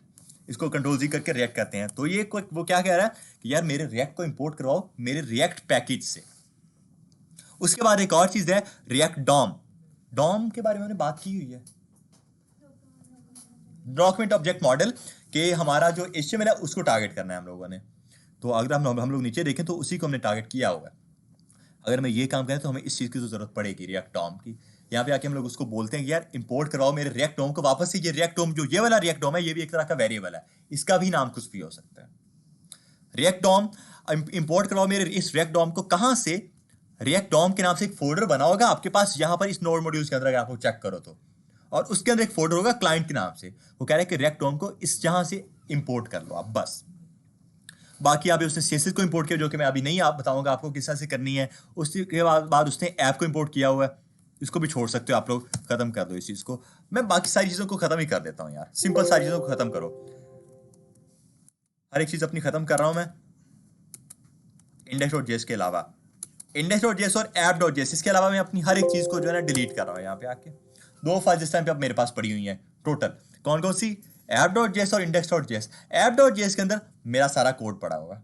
इसको कंट्रोल जी करके रिएक्ट करते हैं। तो ये वो क्या कह रहा है कि यार मेरे रिएक्ट को इंपोर्ट करवाओ मेरे रिएक्ट पैकेज से। उसके बाद एक और चीज है रिएक्ट डॉम। डॉम के बारे में हमने बात की हुई है, डॉक्यूमेंट ऑब्जेक्ट मॉडल के हमारा जो HTML है उसको टारगेट करना है हम लोगों ने। तो अगर हम लोग नीचे देखें तो उसी को हमने टारगेट किया हुआ है। अगर मैं ये काम करें तो हमें इस चीज़ की तो जरूरत पड़ेगी रिएक्ट डॉम की। यहाँ पे आके हम लोग उसको बोलते हैं कि यार इंपोर्ट करवाओ मेरे रिएक्ट डॉम को वापस से। ये रिएक्ट डॉम जो ये वाला रिएक्ट डॉम है ये भी एक तरह का वेरिएबल है, इसका भी नाम कुछ भी हो सकता है। रिएक्ट डॉम इंपोर्ट करवाओ मेरे इस रिएक्ट डॉम को कहाँ से, रिएक्ट डॉम के नाम से एक फोल्डर बना होगा आपके पास यहाँ पर इस नोड मॉड्यूल्स के अंदर, अगर आप लोग चेक करो तो, और उसके अंदर एक फोल्डर होगा क्लाइंट के नाम से। वो कह रहा है कि रिएक्ट डॉम को इस जहाँ से इंपोर्ट कर लो आप बस। बाकी आप उसने CSS को इंपोर्ट किया जो कि मैं अभी नहीं आप बताऊंगा आपको किस तरह से करनी है। उसके बाद उसने ऐप को इंपोर्ट किया हुआ है, इसको भी छोड़ सकते हो आप लोग, खत्म कर दो इस चीज़ को। मैं बाकी सारी चीज़ों को खत्म ही कर देता हूँ यार, सिंपल सारी चीज़ों को खत्म करो, हर एक चीज़ अपनी खत्म कर रहा हूँ मैं। index.js के अलावा index.js और app.js, इसके अलावा मैं अपनी हर एक चीज़ को जो है ना डिलीट कर रहा हूँ। यहाँ पे आके 2 फाइल जिस टाइम पे अब मेरे पास पड़ी हुई हैं टोटल, कौन कौन सी, app.js और index.js। app.js के अंदर मेरा सारा कोड पड़ा हुआ है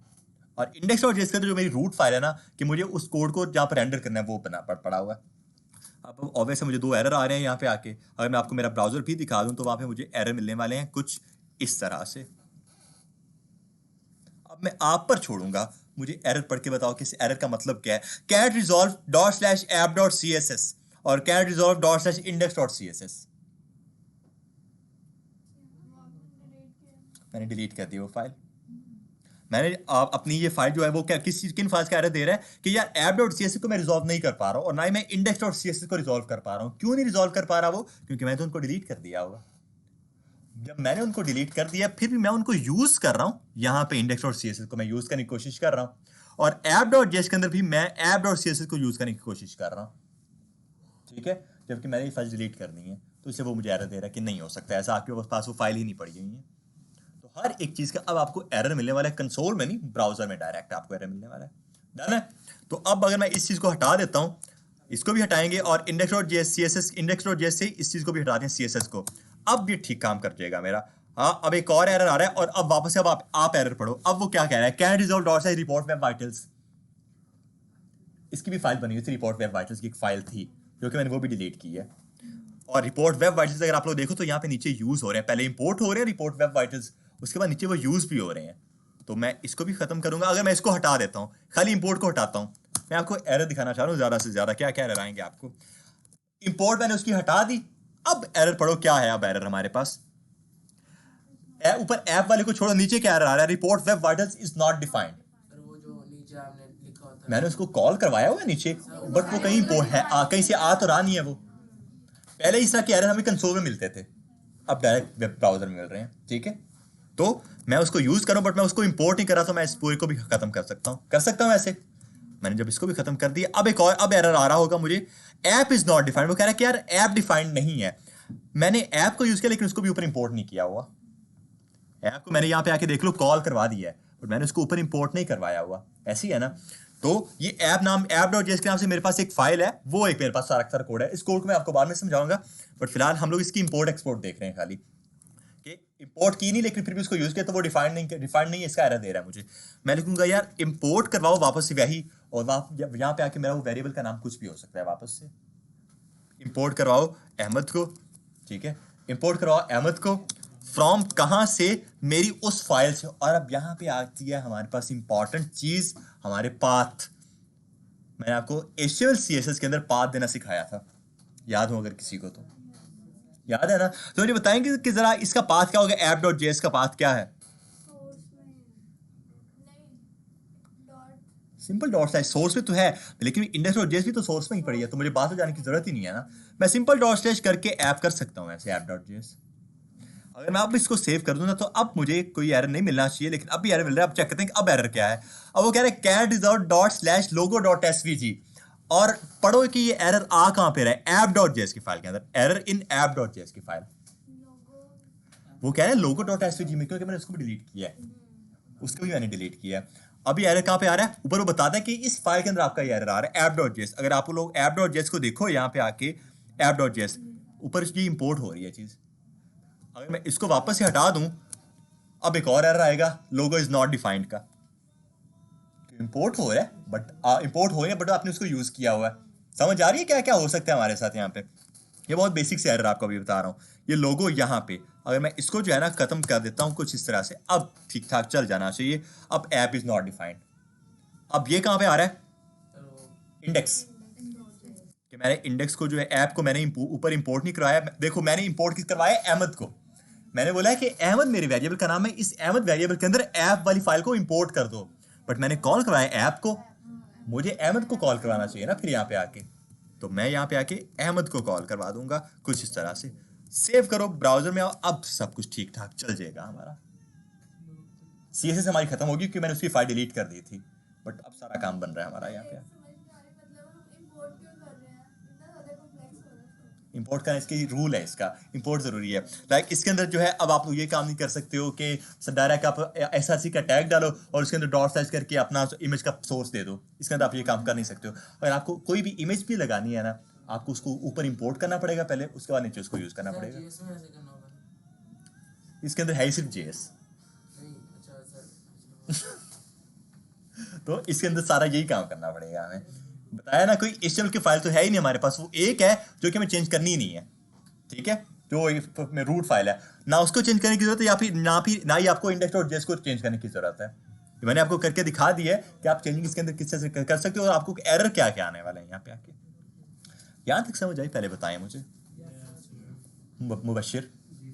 और index.js के अंदर जो मेरी रूट फाइल है ना, कि मुझे उस कोड को जहाँ पर रेंडर करना है वो पड़ा हुआ है। अब ऑब्वियसली मुझे 2 एरर आ रहे हैं यहाँ पे आके। अगर मैं आपको मेरा ब्राउजर भी दिखा दूँ तो वहाँ पे मुझे एरर मिलने वाले हैं कुछ इस तरह से। अब मैं आप पर छोड़ूंगा, मुझे एरर पढ़ के बताओ कि इस एरर का मतलब क्या है। कैट रिजॉल्व ./app.css और कैट रिजॉल्व ./index.css मैंने डिलीट कर दी वो फाइल। मैंने अपनी ये फाइल जो है वो क्या किन फाइल्स का एरर दे रहा है कि यार app.css को मैं रिजॉल्व नहीं कर पा रहा हूँ और ना ही मैं index.css को रिजॉल्व कर पा रहा हूँ। क्यों नहीं रिजॉल्व कर पा रहा वो, क्योंकि मैंने तो उनको डिलीट कर दिया होगा। जब मैंने उनको डिलीट कर दिया फिर भी मैं उनको यूज कर रहा हूँ, यहाँ पे index dot C S S को मैं यूज करने की कोशिश कर रहा हूँ, और ऐप डॉट जेएस के अंदर भी मैं app dot C S S को यूज करने की कोशिश कर रहा हूँ, ठीक है। जबकि मैंने ये फाइल डिलीट करनी है, तो इससे वो मुझे एरर दे रहा है कि नहीं हो सकता ऐसा, आपके पास वो फाइल ही नहीं पड़ी हुई है। तो हर एक चीज का अब आपको एरर मिलने वाला है, कंसोल में नहीं, ब्राउजर में डायरेक्ट आपको एरर मिलने वाला है। डन है। तो अब अगर मैं इस चीज को हटा देता हूं, इसको भी हटाएंगे, और index dot JS C S S, index dot JS से इस चीज को भी हटा दें सी एस एस को, अब ये ठीक काम कर जाएगा मेरा। हाँ, अब एक और एरर आ रहा है, और अब वापस से अब आप एरर पढ़ो। अब वो क्या कह रहा है, कैन रिजॉल्व डॉट से रिपोर्ट वेब वाइटल्स, इसकी भी फाइल बनी हुई थी, रिपोर्ट वेब वाइटल्स की एक फाइल थी, जो कि मैंने वो भी डिलीट की है। और रिपोर्ट वेब वाइटल्स अगर आप लोग देखो तो यहाँ पे नीचे यूज हो रहे हैं, पहले इंपोर्ट हो रहे हैं रिपोर्ट वेब वाइटल्स, उसके बाद नीचे वो यूज भी हो रहे हैं। तो मैं इसको भी खत्म करूंगा। अगर मैं इसको हटा देता हूँ, खाली इंपोर्ट को हटाता हूँ, मैं आपको एरर दिखाना चाह रहा हूँ ज्यादा से ज्यादा क्या क्या एरर आएंगे आपको। इंपोर्ट मैंने उसकी हटा दी, अब एरर पढ़ो क्या है। अब एरर हमारे पास ऊपर ऐप वाले को छोड़ो, नीचे क्या एरर आ रहा है, report web vitals is not defined. Sir वो जो नीचे आपने लिखा होता है, मैंने उसको कॉल करवाया हुआ है नीचे, बट वो कहीं है कहीं से आ तो रहा नहीं है वो। पहले इस तरह के एरर हमें कंसोल में मिलते थे, अब डायरेक्ट वेब ब्राउजर में मिल रहे हैं, ठीक है। तो मैं उसको यूज करूं, बट मैं उसको इंपोर्ट नहीं कर रहा, तो मैं इस पूरे को भी खत्म कर सकता हूं ऐसे। मैंने जब इसको भी खत्म कर दिया, अब एक और अब एरर आ रहा होगा मुझे, ऐप इज नॉट डिफाइंड। वो कह रहा है कि यार ऐप डिफाइंड नहीं है। मैंने ऐप को यूज किया लेकिन उसको भी ऊपर इंपोर्ट नहीं किया हुआ। ऐप को मैंने यहाँ पे आके देख लो कॉल करवा दिया है, बट मैंने उसको ऊपर इंपोर्ट नहीं करवाया हुआ, ऐसी है ना। तो ये ऐप नाम ऐप डॉट जेएस के नाम से मेरे पास एक फाइल है, वो एक मेरे पास सारा कोड है। इस कोड को मैं आपको बाद में समझाऊंगा, बट फिलहाल हम लोग इसकी इंपोर्ट एक्सपोर्ट देख रहे हैं खाली, कि इंपोर्ट की नहीं लेकिन फिर भी उसको यूज किया तो वो डिफाइंड नहीं है, इसका एरर दे रहा है मुझे। मैं लिखूंगा यार इंपोर्ट करवाओ वापस से वही, और यहाँ पे आके मेरा वो वेरिएबल का नाम कुछ भी हो सकता है, वापस से इंपोर्ट करवाओ अहमद को, ठीक है। इंपोर्ट करवाओ अहमद को फ्रॉम कहां से, मेरी उस फाइल से। और अब यहां पे आती है हमारे पास इंपॉर्टेंट चीज, हमारे पाथ। मैंने आपको HTML CSS के अंदर पाथ देना सिखाया था, याद हो अगर किसी को तो याद है ना। तो मुझे बताएंगे कि जरा इसका पाथ क्या होगा, ऐप डॉट जेएस का पाथ क्या है। सोर्स में नहीं, dot simple dot slash source में तो है, लेकिन इंडेक्स डॉट जेएस भी तो सोर्स में ही पड़ी है, तो मुझे बात हो जाने की जरूरत ही नहीं है ना। मैं सिंपल डॉट स्लैश करके ऐप कर सकता हूँ ऐसे, ऐप डॉट जेएस। अगर मैं अब इसको सेव कर दूं ना, तो अब मुझे कोई एरर नहीं मिलना चाहिए, लेकिन अब भी एरर मिल रहा है। अब चेक करते हैं कि अब एरर क्या है। अब वो कह रहे हैं can't resolve dot slash logo dot SVG, और पढ़ो कि ये एरर आ कहां पे रहा है, ऐप डॉट जेएस की फाइल के अंदर, error in app dot JS की फाइल। लोगो वो कह रहे हैं लोगो डॉट एसवीजी में, क्योंकि मैंने उसको भी डिलीट किया है, उसको भी मैंने डिलीट किया है। अभी एरर कहां पे आ रहा है, ऊपर वो बताता है कि इस फाइल के अंदर आपका ये एरर आ रहा है, ऐप डॉट जेएस। अगर आप लोग ऐप डॉट जेएस को देखो, यहाँ पे आके ऐप डॉट जेएस ऊपर इसकी इंपोर्ट हो रही है चीज। अगर मैं इसको वापस से हटा दूं, अब एक और एरर आएगा, लोगो इज नॉट डिफाइंड का। इंपोर्ट हो रहा है बट इंपोर्ट हो रहा है बट आपने उसको यूज किया हुआ है। समझ आ रही है क्या क्या हो सकता है हमारे साथ यहाँ पे। ये बहुत बेसिक से एरर आपको अभी बता रहा हूँ। ये लोगो यहाँ पे, अगर मैं इसको जो है ना खत्म कर देता हूँ कुछ इस तरह से, अब ठीक ठाक चल जाना चाहिए। अब ऐप इज नॉट डिफाइंड, अब ये कहाँ पे आ रहा है, सर वो इंडेक्स, कि मैंने इंडेक्स को जो है ऐप को मैंने ऊपर इंपोर्ट नहीं करवाया। देखो मैंने इंपोर्ट किस करवाया, अहमद को। मैंने बोला है कि अहमद मेरे वेरिएबल का नाम है, इस अहमद वेरिएबल के अंदर ऐप वाली फाइल को इंपोर्ट कर दो, बट मैंने कॉल करवाया ऐप को, मुझे अहमद को कॉल करवाना चाहिए ना फिर यहाँ पे आके। तो मैं यहाँ पे आके अहमद को कॉल करवा दूंगा कुछ इस तरह से। सेव करो, ब्राउजर में आओ, अब सब कुछ ठीक ठाक चल जाएगा हमारा। CSS हमारी खत्म होगी क्योंकि मैंने उसकी फाइल डिलीट कर दी थी, बट अब सारा काम बन रहा है हमारा यहाँ पे। समझ में आ रही, मतलब हम इंपोर्ट क्यों कर रहे हैं, इतना ज़्यादा कॉम्प्लेक्स हो रहा है। इंपोर्ट का इसकी रूल है, इसका इंपोर्ट जरूरी है। लाइक इसके अंदर जो है, अब आप लोग ये काम नहीं कर सकते हो कि डायरेक्ट आप SRC का टैग डालो और उसके अंदर डॉट स्लैश करके अपना इमेज का सोर्स दे दो। इसके अंदर आप ये काम कर नहीं सकते हो। अगर आपको कोई भी इमेज भी लगानी है ना, आपको उसको ऊपर इंपोर्ट करना पड़ेगा पहले, उसके बाद नीचे उसको यूज करना सर पड़ेगा। जीएस में ऐसे करना होगा। इसके अंदर है ही सिर्फ JS, नहीं अच्छा सर, तो इसके अंदर सारा यही काम करना पड़ेगा हमें। बताया ना, कोई HTML की फाइल तो है ही नहीं हमारे पास, वो एक है जो कि हमें चेंज करनी ही नहीं है, ठीक है। जो रूट फाइल है ना, उसको चेंज करने की जरूरत है, या फिर ना ही आपको इंडेक्स डॉट जेएस को चेंज करने की जरूरत है। ये मैंने आपको करके दिखा दी है कि आप चेंजिंग इसके अंदर किस तरह से कर सकते हो, और आपको एरर क्या क्या आने वाला है यहाँ पे आके। यहाँ तक समझ आई, पहले बताएं मुझे। मुबशिर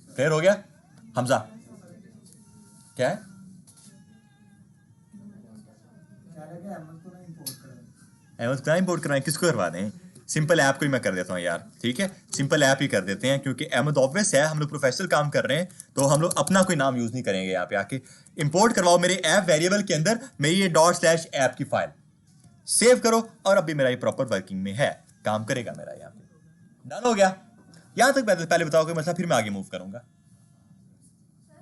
क्लियर हो गया, हमजा क्या है, अहमद को ना इंपोर्ट करवाएं, किसको करवा दें, सिंपल ऐप को ही मैं कर देता हूँ यार, ठीक है, सिंपल ऐप ही कर देते हैं, क्योंकि अहमद ऑब्वियस है हम लोग प्रोफेशनल काम कर रहे हैं, तो हम लोग अपना कोई नाम यूज नहीं करेंगे यहाँ पे आके। इंपोर्ट करवाओ मेरे ऐप वेरिएबल के अंदर मेरी ये ./ऐप की फाइल सेव करो, और अभी मेरा ये प्रॉपर वर्किंग में है, काम करेगा मेरा यहाँ पे। डन हो गया यहाँ तक? पहले बताओ कोई मसला, फिर मैं आगे मूव करूंगा। सर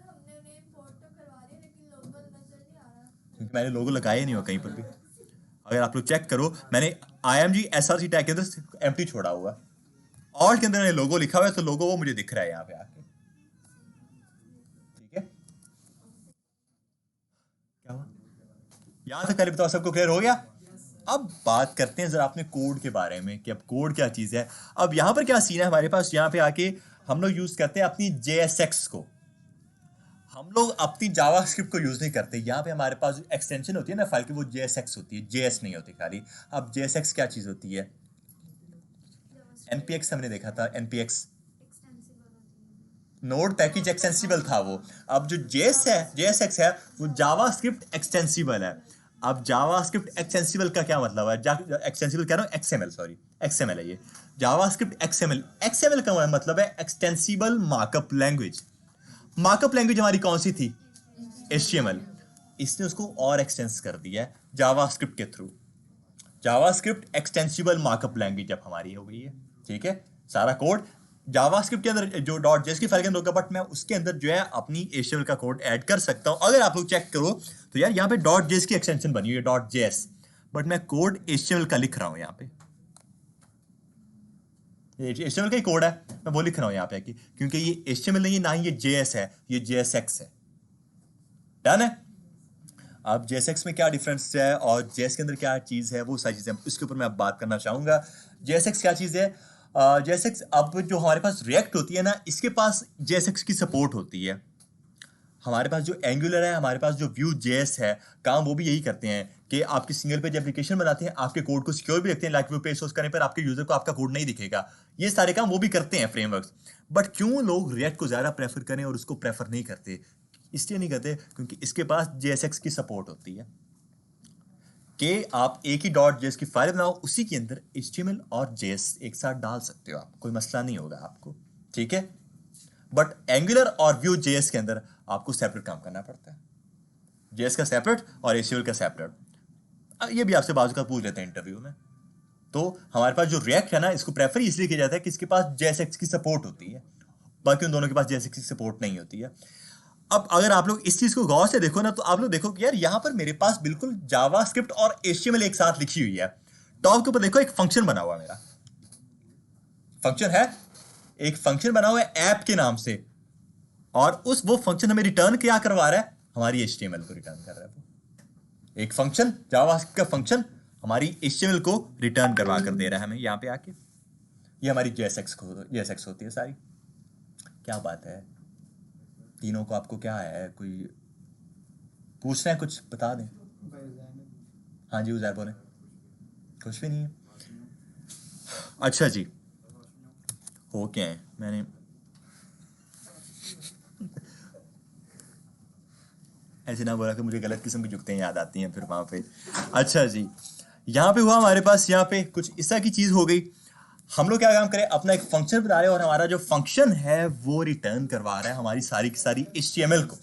हमने उन्हें इम्पोर्ट तो करवा दिया लेकिन लोगो नजर नहीं आ रहा। क्योंकि मैंने लोगो लगाया ही नहीं हुआ कहीं पर भी। अगर आप लोग चेक करो, मैंने IMG SRC टैग के अंदर एम्प्टी छोड़ा हुआ, ऑल्ट के अंदर मैंने लोगो लिखा हुआ है, तो लोगो वो मुझे दिख रहा है यहाँ पे आके, ठीक है। क्या हुआ यहाँ तक? पहले बताओ सबको क्लियर हो गया? अब बात करते हैं जरा अपने कोड के बारे में कि अब कोड क्या चीज़ है। अब यहाँ पर क्या सीन है हमारे पास, यहाँ पे आके हम लोग यूज करते हैं अपनी JSX को, हम लोग अपनी जावास्क्रिप्ट को यूज नहीं करते। यहाँ पे हमारे पास जो एक्सटेंशन होती है ना फाइल की, वो JSX होती है, JS नहीं होती खाली। अब JSX क्या चीज़ होती है? NPX हमने देखा था, NPX नोड पैकेज एक्सटेंसिबल था वो। अब जो JSX है वो जावास्क्रिप्ट एक्सटेंसिबल है। अब जावास्क्रिप्ट एक्सटेंसिबल का क्या मतलब है? एक्सटेंसिबल कह रहा हूँ, XML, सॉरी, XML है ये जावास्क्रिप्ट। XML का मतलब है extensible markup language. Markup language हमारी कौन सी थी? HTML। इसने उसको और एक्सटेंस कर दिया है जावास्क्रिप्ट के through. JavaScript extensible markup language अब हमारी हो गई है, ठीक है। सारा कोड जावास्क्रिप्ट के अंदर जो .js की फाइल के अंदर होगा, बट मैं उसके अंदर जो है अपनी HTML का कोड ऐड कर सकता हूं। अगर आप लोग चेक करो तो यार यहाँ पे .js की एक्सटेंशन बनी हुई है .js, बट मैं कोड HTML का लिख रहा हूं यहाँ पे। HTML का ही कोड है, मैं वो लिख रहा हूं यहाँ पे क्योंकि ये HTML नहीं है, ना ही ये JS है, ये JSX है। डन है? अब JSX में क्या डिफरेंस है और JS के अंदर क्या चीज़ है, वो सारी चीज़ें उसके ऊपर मैं अब बात करना चाहूँगा। JSX क्या चीज़ है? JSX अब जो हमारे पास रिएक्ट होती है ना, इसके पास JSX की सपोर्ट होती है। हमारे पास जो एंगुलर है, हमारे पास जो Vue.js है, काम वो भी यही करते हैं कि आपकी सिंगल पेज एप्लीकेशन बनाते हैं, आपके कोड को सिक्योर भी रखते हैं। लाइक पेज सोर्स करने पर आपके यूजर को आपका कोड नहीं दिखेगा, ये सारे काम वो भी करते हैं फ्रेमवर्क्स। बट क्यों लोग रिएक्ट को ज़्यादा प्रेफर करें और उसको प्रेफर नहीं करते? इसलिए नहीं करते क्योंकि इसके पास JSX की सपोर्ट होती है कि आप एक ही .js की फाइल बनाओ, उसी के अंदर HTML और JS एक साथ डाल सकते हो, आप कोई मसला नहीं होगा आपको, ठीक है। बट एंगुलर और Vue.js के अंदर आपको सेपरेट काम करना पड़ता है, JS का सेपरेट और HTML का सेपरेट। ये भी आपसे बाजू का पूछ लेते हैं इंटरव्यू में। तो हमारे पास जो रिएक्ट है ना, इसको प्रेफर इसलिए किया जाता है कि इसके पास JSX की सपोर्ट होती है, बाकी उन दोनों के पास JSX की सपोर्ट नहीं होती है। अब अगर आप लोग इस चीज को गौर से देखो ना, तो आप लोग देखो कि यार यहाँ पर मेरे पास बिल्कुल जावास्क्रिप्ट और HTML एक साथ लिखी हुई है। टॉप के ऊपर देखो एक फंक्शन बना हुआ, मेरा फंक्शन है, एक फंक्शन बना हुआ है ऐप के नाम से, और वो फंक्शन हमें रिटर्न क्या करवा रहा है? हमारी HTML को रिटर्न कर रहा है। एक फंक्शन, जावास्क्रिप्ट का फंक्शन हमारी HTML को रिटर्न करवा कर दे रहा है हमें यहाँ पे आके। ये हमारी JSX होती है सारी। क्या बात है, तीनों को आपको क्या है, कोई पूछना है कुछ बता दें? हाँ जी उज़ैर बोले। कुछ भी नहीं है? अच्छा जी, हो क्या है? मैंने ऐसे ना बोला कि मुझे गलत किस्म की जुगतें याद आती हैं फिर वहाँ पे। अच्छा जी, यहाँ पे हुआ हमारे पास, यहाँ पे कुछ इस तरह की चीज़ हो गई। हम लोग क्या काम करें, अपना एक फंक्शन बना रहे हैं और हमारा जो फंक्शन है वो रिटर्न करवा रहा है हमारी सारी की सारी HTML को।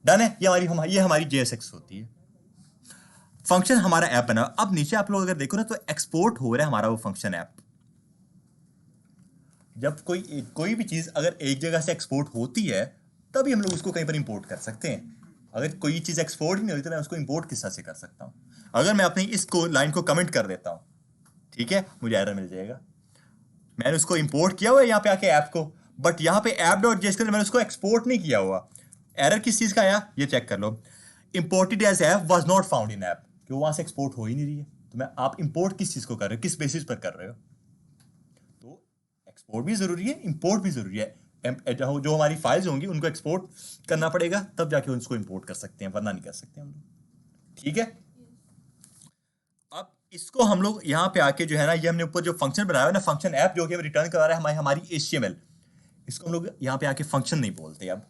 डन है? ये हमारी JSX होती है। फंक्शन हमारा ऐप बना। अब नीचे आप लोग अगर देखो ना, तो एक्सपोर्ट हो रहा है हमारा वो फंक्शन ऐप। जब कोई भी चीज़ अगर एक जगह से एक्सपोर्ट होती है, तभी हम लोग उसको कहीं पर इंपोर्ट कर सकते हैं। अगर कोई चीज़ एक्सपोर्ट ही नहीं होती तो मैं उसको इंपोर्ट किस तरह से कर सकता हूँ? अगर मैं अपनी इसको लाइन को कमेंट कर देता हूँ, ठीक है, मुझे एरर मिल जाएगा। मैंने उसको इंपोर्ट किया हुआ है यहाँ पे आके ऐप को, बट यहाँ पे app.js के अंदर मैंने उसको एक्सपोर्ट नहीं किया हुआ। एरर किस चीज़ का आया ये चेक कर लो। Imported edge app was not found in app, कि वो वहाँ से एक्सपोर्ट हो ही नहीं रही है। तो आप इंपोर्ट किस चीज़ को कर रहे हो, किस बेसिस पर कर रहे हो? तो एक्सपोर्ट भी ज़रूरी है, इंपोर्ट भी ज़रूरी है। जो हमारी फाइल्स होंगी उनको एक्सपोर्ट करना पड़ेगा, तब जाके उनको इंपोर्ट कर सकते हैं, वरना नहीं कर सकते हम लोग, ठीक है। अब इसको हम लोग यहाँ पे आके जो है ना, ये हमने ऊपर जो फंक्शन बनाया है ना, फंक्शन ऐप जो कि हमें रिटर्न करा रहा है हमारी HTML, इसको हम लोग यहाँ पे आके फंक्शन नहीं बोलते, अब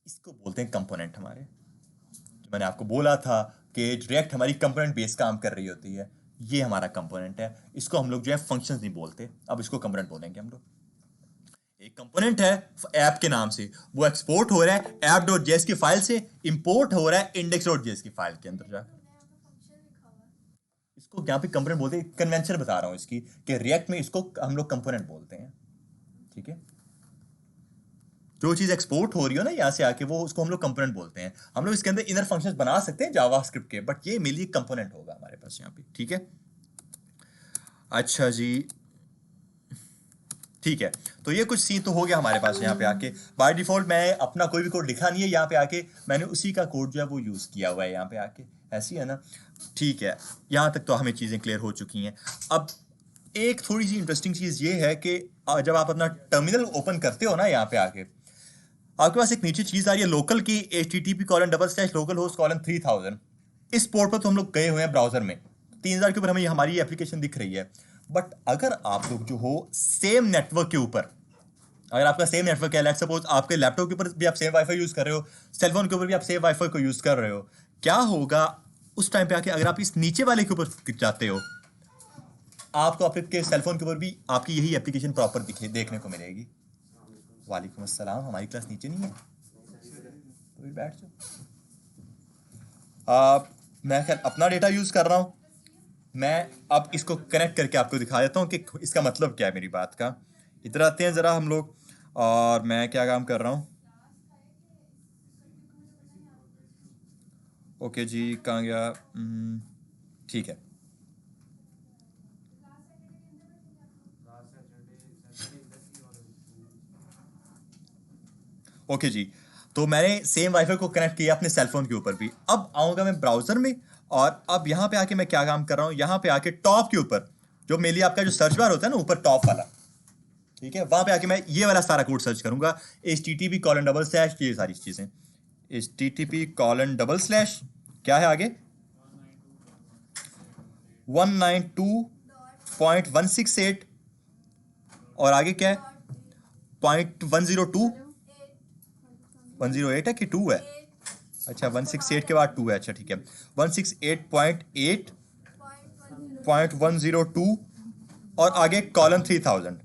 इसको बोलते हैं कंपोनेंट हमारे। जो मैंने आपको बोला था कि रिएक्ट हमारी कंपोनेंट बेस्ड काम कर रही होती है, ये हमारा कंपोनेंट है, इसको हम लोग जो है फंक्शंस नहीं बोलते, अब इसको कंपोनेंट बोलेंगे हम लोग। एक कंपोनेंट है ऐप के नाम से, वो एक्सपोर्ट हो रहा है app.js की फाइल से, इंपोर्ट हो रहा है index.js की फाइल के अंदर जाकर। फंक्शन लिखा हुआ है। इसको यहाँ पे कंपोनेंट बोलते हैं, कन्वेंशन बता रहा हूँ इसकी कि रिएक्ट में इसको हम लोग कंपोनेंट बोलते हैं, ठीक है। जो चीज एक्सपोर्ट हो रही हो ना यहाँ से आके, वो उसको हम लोग कंपोनेंट बोलते हैं। हम लोग इसके अंदर इनर फंक्शंस बना सकते हैं जावास्क्रिप्ट के, बट ये मेनली कंपोनेंट होगा हमारे पास यहाँ पे, ठीक है। अच्छा जी, ठीक है, तो ये कुछ सीन तो हो गया हमारे पास यहाँ पे आके। बाय डिफॉल्ट मैं अपना कोई भी कोड लिखा नहीं है यहाँ पे आके, मैंने उसी का कोड जो है वो यूज़ किया हुआ है यहाँ पे आके, ऐसी है ना, ठीक है। यहाँ तक तो हमें चीज़ें क्लियर हो चुकी हैं। अब एक थोड़ी सी इंटरेस्टिंग चीज़ ये है कि जब आप अपना टर्मिनल ओपन करते हो ना यहाँ पे आके, आपके पास एक नीचे चीज़ आ रही है लोकल की http://localhost:3000। इस पोर्ट पर तो हम लोग गए हुए हैं ब्राउजर में, 3000 के ऊपर हमें हमारी एप्लीकेशन दिख रही है। बट अगर आप लोग जो हो सेम नेटवर्क के ऊपर, अगर आपका सेम नेटवर्क है, लेट्स सपोज आपके लैपटॉप के ऊपर भी आप सेम वाईफाई यूज़ कर रहे हो, सेलफोन के ऊपर भी आप सेम वाईफाई को यूज़ कर रहे हो, क्या होगा उस टाइम पे आके अगर आप इस नीचे वाले के ऊपर जाते हो, आपको आपके सेलफोन के ऊपर भी आपकी यही एप्लीकेशन प्रॉपर देखने को मिलेगी। वालेकुम अस्सलाम, हमारी क्लास नीचे नहीं है, तो फिर बैठ जाओ। मैं खैर अपना डेटा यूज़ कर रहा हूँ, मैं अब इसको कनेक्ट करके आपको दिखा देता हूँ कि इसका मतलब क्या है मेरी बात का। इधर आते हैं ज़रा हम लोग, और मैं क्या काम कर रहा हूँ। ओके जी, कहाँ गया, ठीक है। ओके जी, तो मैंने सेम वाईफाई को कनेक्ट किया अपने सेलफोन के ऊपर भी। अब आऊँगा मैं ब्राउज़र में, और अब यहाँ पे आके मैं क्या काम कर रहा हूँ, यहाँ पे आके टॉप के ऊपर जो मेनली आपका जो सर्च बार होता है ना ऊपर टॉप वाला, ठीक है, वहाँ पे आके मैं ये वाला सारा कोड सर्च करूँगा, http:// ये सारी चीज़ें, http:// क्या है आगे, 192.168, और आगे क्या है, .102, 108 है कि 2 है, अच्छा 168 के बाद 2 है, अच्छा ठीक है, 168.8.102, और आगे कॉलन 3000,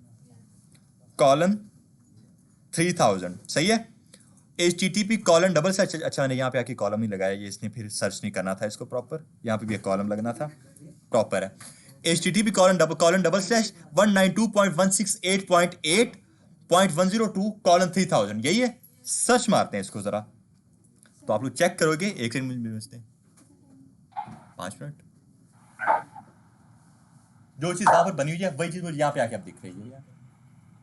सही है। http:// अच्छा मैंने यहाँ पे आके कॉलम नहीं लगाया, ये इसने फिर सर्च नहीं करना था इसको प्रॉपर, यहाँ पे भी एक कॉलम लगना था, प्रॉपर है। http:// 192.168.8.102 यही है। सर्च मारते हैं इसको जरा, तो आप लोग चेक करोगे, एक सेकंड मुझे भेजते हैं, 5 मिनट। जो चीज़ वहाँ पर बनी हुई है वही चीज़ मुझे यहाँ पे आके आप दिख रही है,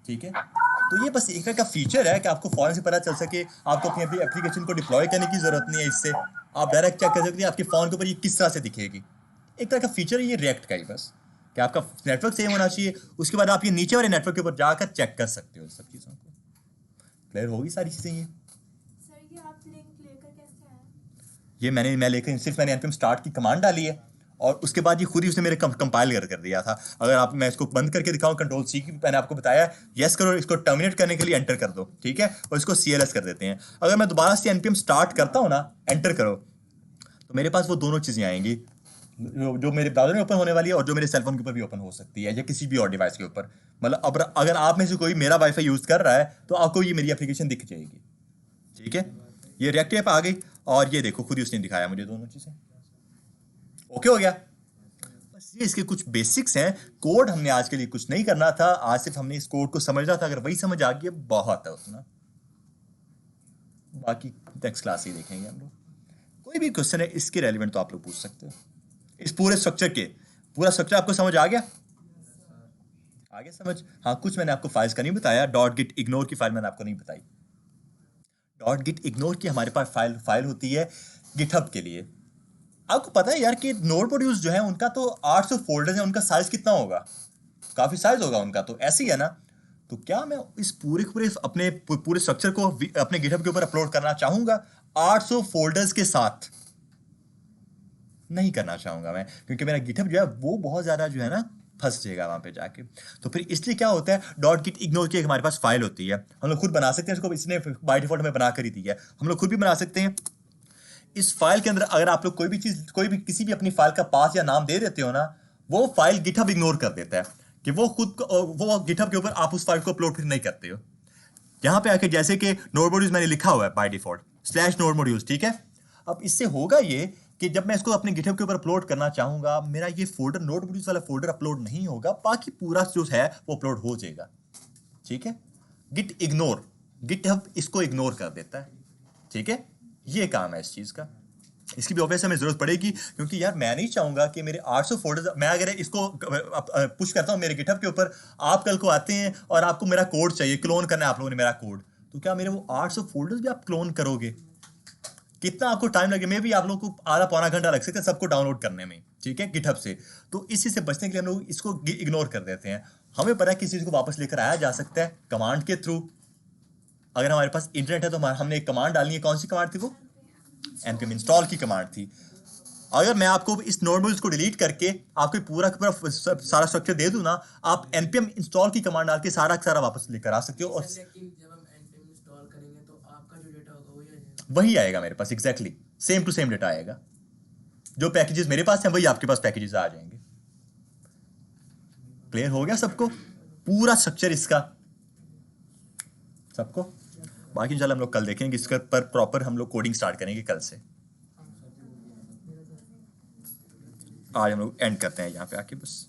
ठीक है। तो ये बस एक तरह का फीचर है कि आपको फौरन से पता चल सके, आपको अपनी अपनी एप्लीकेशन को डिप्लॉय करने की जरूरत नहीं है, इससे आप डायरेक्ट चेक कर सकते हैं आपके फ़ोन के ऊपर ये किस तरह से दिखेगी। एक तरह का फीचर है ये रिएक्ट का ही, बस कि आपका नेटवर्क सेम होना चाहिए, उसके बाद आप ये नीचे वाले नेटवर्क के ऊपर जाकर चेक कर सकते हो सब चीज़ों को। क्लियर होगी सारी चीज़ें ये। सर ये आप लिंक लेकर कैसे आए? ये मैं लेकर सिर्फ मैंने npm स्टार्ट की कमांड डाली है, और उसके बाद ये खुद ही उसने मेरे कंपाइल कर दिया था। अगर आप, मैं इसको बंद करके दिखाऊं, Ctrl+C की मैंने आपको बताया यस करो, इसको टर्मिनेट करने के लिए एंटर कर दो, ठीक है, और इसको CLS कर देते हैं। अगर मैं दोबारा से npm स्टार्ट करता हूँ ना, एंटर करो, तो मेरे पास वो दोनों चीज़ें आएंगी, जो मेरे ब्राउजर में ओपन होने वाली है और जो मेरे सेलफोन के ऊपर भी ओपन हो सकती है, या किसी भी और डिवाइस के ऊपर। मतलब अब अगर आप में से कोई मेरा वाईफाई यूज़ कर रहा है तो आपको ये मेरी एप्लीकेशन दिख जाएगी, ठीक है। ये रिएक्ट ऐप आ गई, और ये देखो खुद ही उसने दिखाया मुझे दोनों चीज़ें। ओके हो गया, बस ये इसके कुछ बेसिक्स हैं। कोड हमने आज के लिए कुछ नहीं करना था, आज सिर्फ हमने इस कोड को समझना था। अगर वही समझ आ गया बहुत है उतना, बाकी नेक्स्ट क्लास ही देखेंगे हम लोग। कोई भी क्वेश्चन है इसके रेलिवेंट तो आप लोग पूछ सकते हो। इस पूरे स्ट्रक्चर के, पूरा स्ट्रक्चर आपको समझ आ गया? आगे समझ? हाँ, कुछ मैंने आपको फाइल्स का नहीं बताया। .git ignore की फाइल मैंने आपको नहीं बताई। .git ignore की हमारे पास फाइल होती है गिटहब के लिए। आपको पता है यार कि नोड प्रोड्यूस जो है उनका तो 800 फोल्डर्स हैं, उनका साइज कितना होगा? काफी साइज होगा उनका, तो ऐसे ही है ना। तो क्या मैं इस पूरे अपने पूरे स्ट्रक्चर को अपने गिटहब के ऊपर अपलोड करना चाहूंगा 800 फोल्डर्स के साथ? नहीं करना चाहूंगा मैं, क्योंकि मेरा गिटहब जो है वो बहुत ज्यादा जो है ना फंस जाएगा वहां पे जाके। तो फिर इसलिए क्या होता है, .git ignore की एक हमारे पास फाइल होती है, हम लोग खुद बना सकते हैं इसको, इसने बाय डिफॉल्ट हमें बना कर ही दी है, हम लोग खुद भी बना सकते हैं। इस फाइल के अंदर अगर आप लोग कोई भी किसी भी अपनी फाइल का पाथ या नाम दे देते हो ना, वो फाइल गिटहब इग्नोर कर देता है कि वो खुद को वो गिटहब के ऊपर आप उस फाइल को अपलोड फिर नहीं करते हो। यहाँ पे आके जैसे कि नोड मॉड्यूल्स मैंने लिखा हुआ है बाय डिफॉल्ट /node modules, ठीक है। अब इससे होगा ये कि जब मैं इसको अपने गिटहब के ऊपर अपलोड करना चाहूंगा, मेरा ये फोल्डर नोड मॉड्यूल्स वाला फोल्डर अपलोड नहीं होगा, बाकी पूरा जो है वो अपलोड हो जाएगा, ठीक है। गिट इग्नोर, गिटहब इसको इग्नोर कर देता है, ठीक है। ये काम है इस चीज का। इसकी भी ऑब्वियस हमें जरूरत पड़ेगी, क्योंकि यार मैं नहीं चाहूंगा कि मेरे 800 फोल्डर्स, मैं अगर इसको पुश करता हूँ मेरे गिटहब के ऊपर, आप कल को आते हैं और आपको मेरा कोड चाहिए, क्लोन करना है आप लोगों ने मेरा कोड, तो क्या मेरे वो 800 फोल्डर्स भी आप क्लोन करोगे? कितना आपको टाइम लगे? मे भी आप लोगों को आधा पौना घंटा लग सकता है सबको डाउनलोड करने में, ठीक है, गिटहब से। तो इस चीज से बचने के लिए हम लोग इसको इग्नोर कर देते हैं। हमें पता है किस चीज को वापस लेकर आया जा सकता है कमांड के थ्रू। अगर हमारे पास इंटरनेट है तो हमने एक कमांड डालनी है। कौन सी कमांड थी वो? npm इंस्टॉल की कमांड थी। अगर मैं आपको इस नोड मॉड्यूल्स को डिलीट करके आपको पूरा का पूरा सारा स्ट्रक्चर दे दूं ना, आप npm इंस्टॉल की कमांड डाल के सारा का सारा वापस लेकर आ सकते हो, और लेकिन जब हम npm इंस्टॉल करेंगे तो आपका जो डेटा होगा वही आ जाएगा। वही आएगा मेरे पास, exactly same to same data आएगा। जो पैकेजेस मेरे पास हैं वही आपके पास पैकेजेस आ जाएंगे। क्लियर हो गया सबको पूरा स्ट्रक्चर इसका, सबको? बाकी इंशाल्लाह हम लोग कल देखेंगे, इसके पर प्रॉपर हम लोग कोडिंग स्टार्ट करेंगे कल से। आज हम लोग एंड करते हैं यहाँ पे आके बस।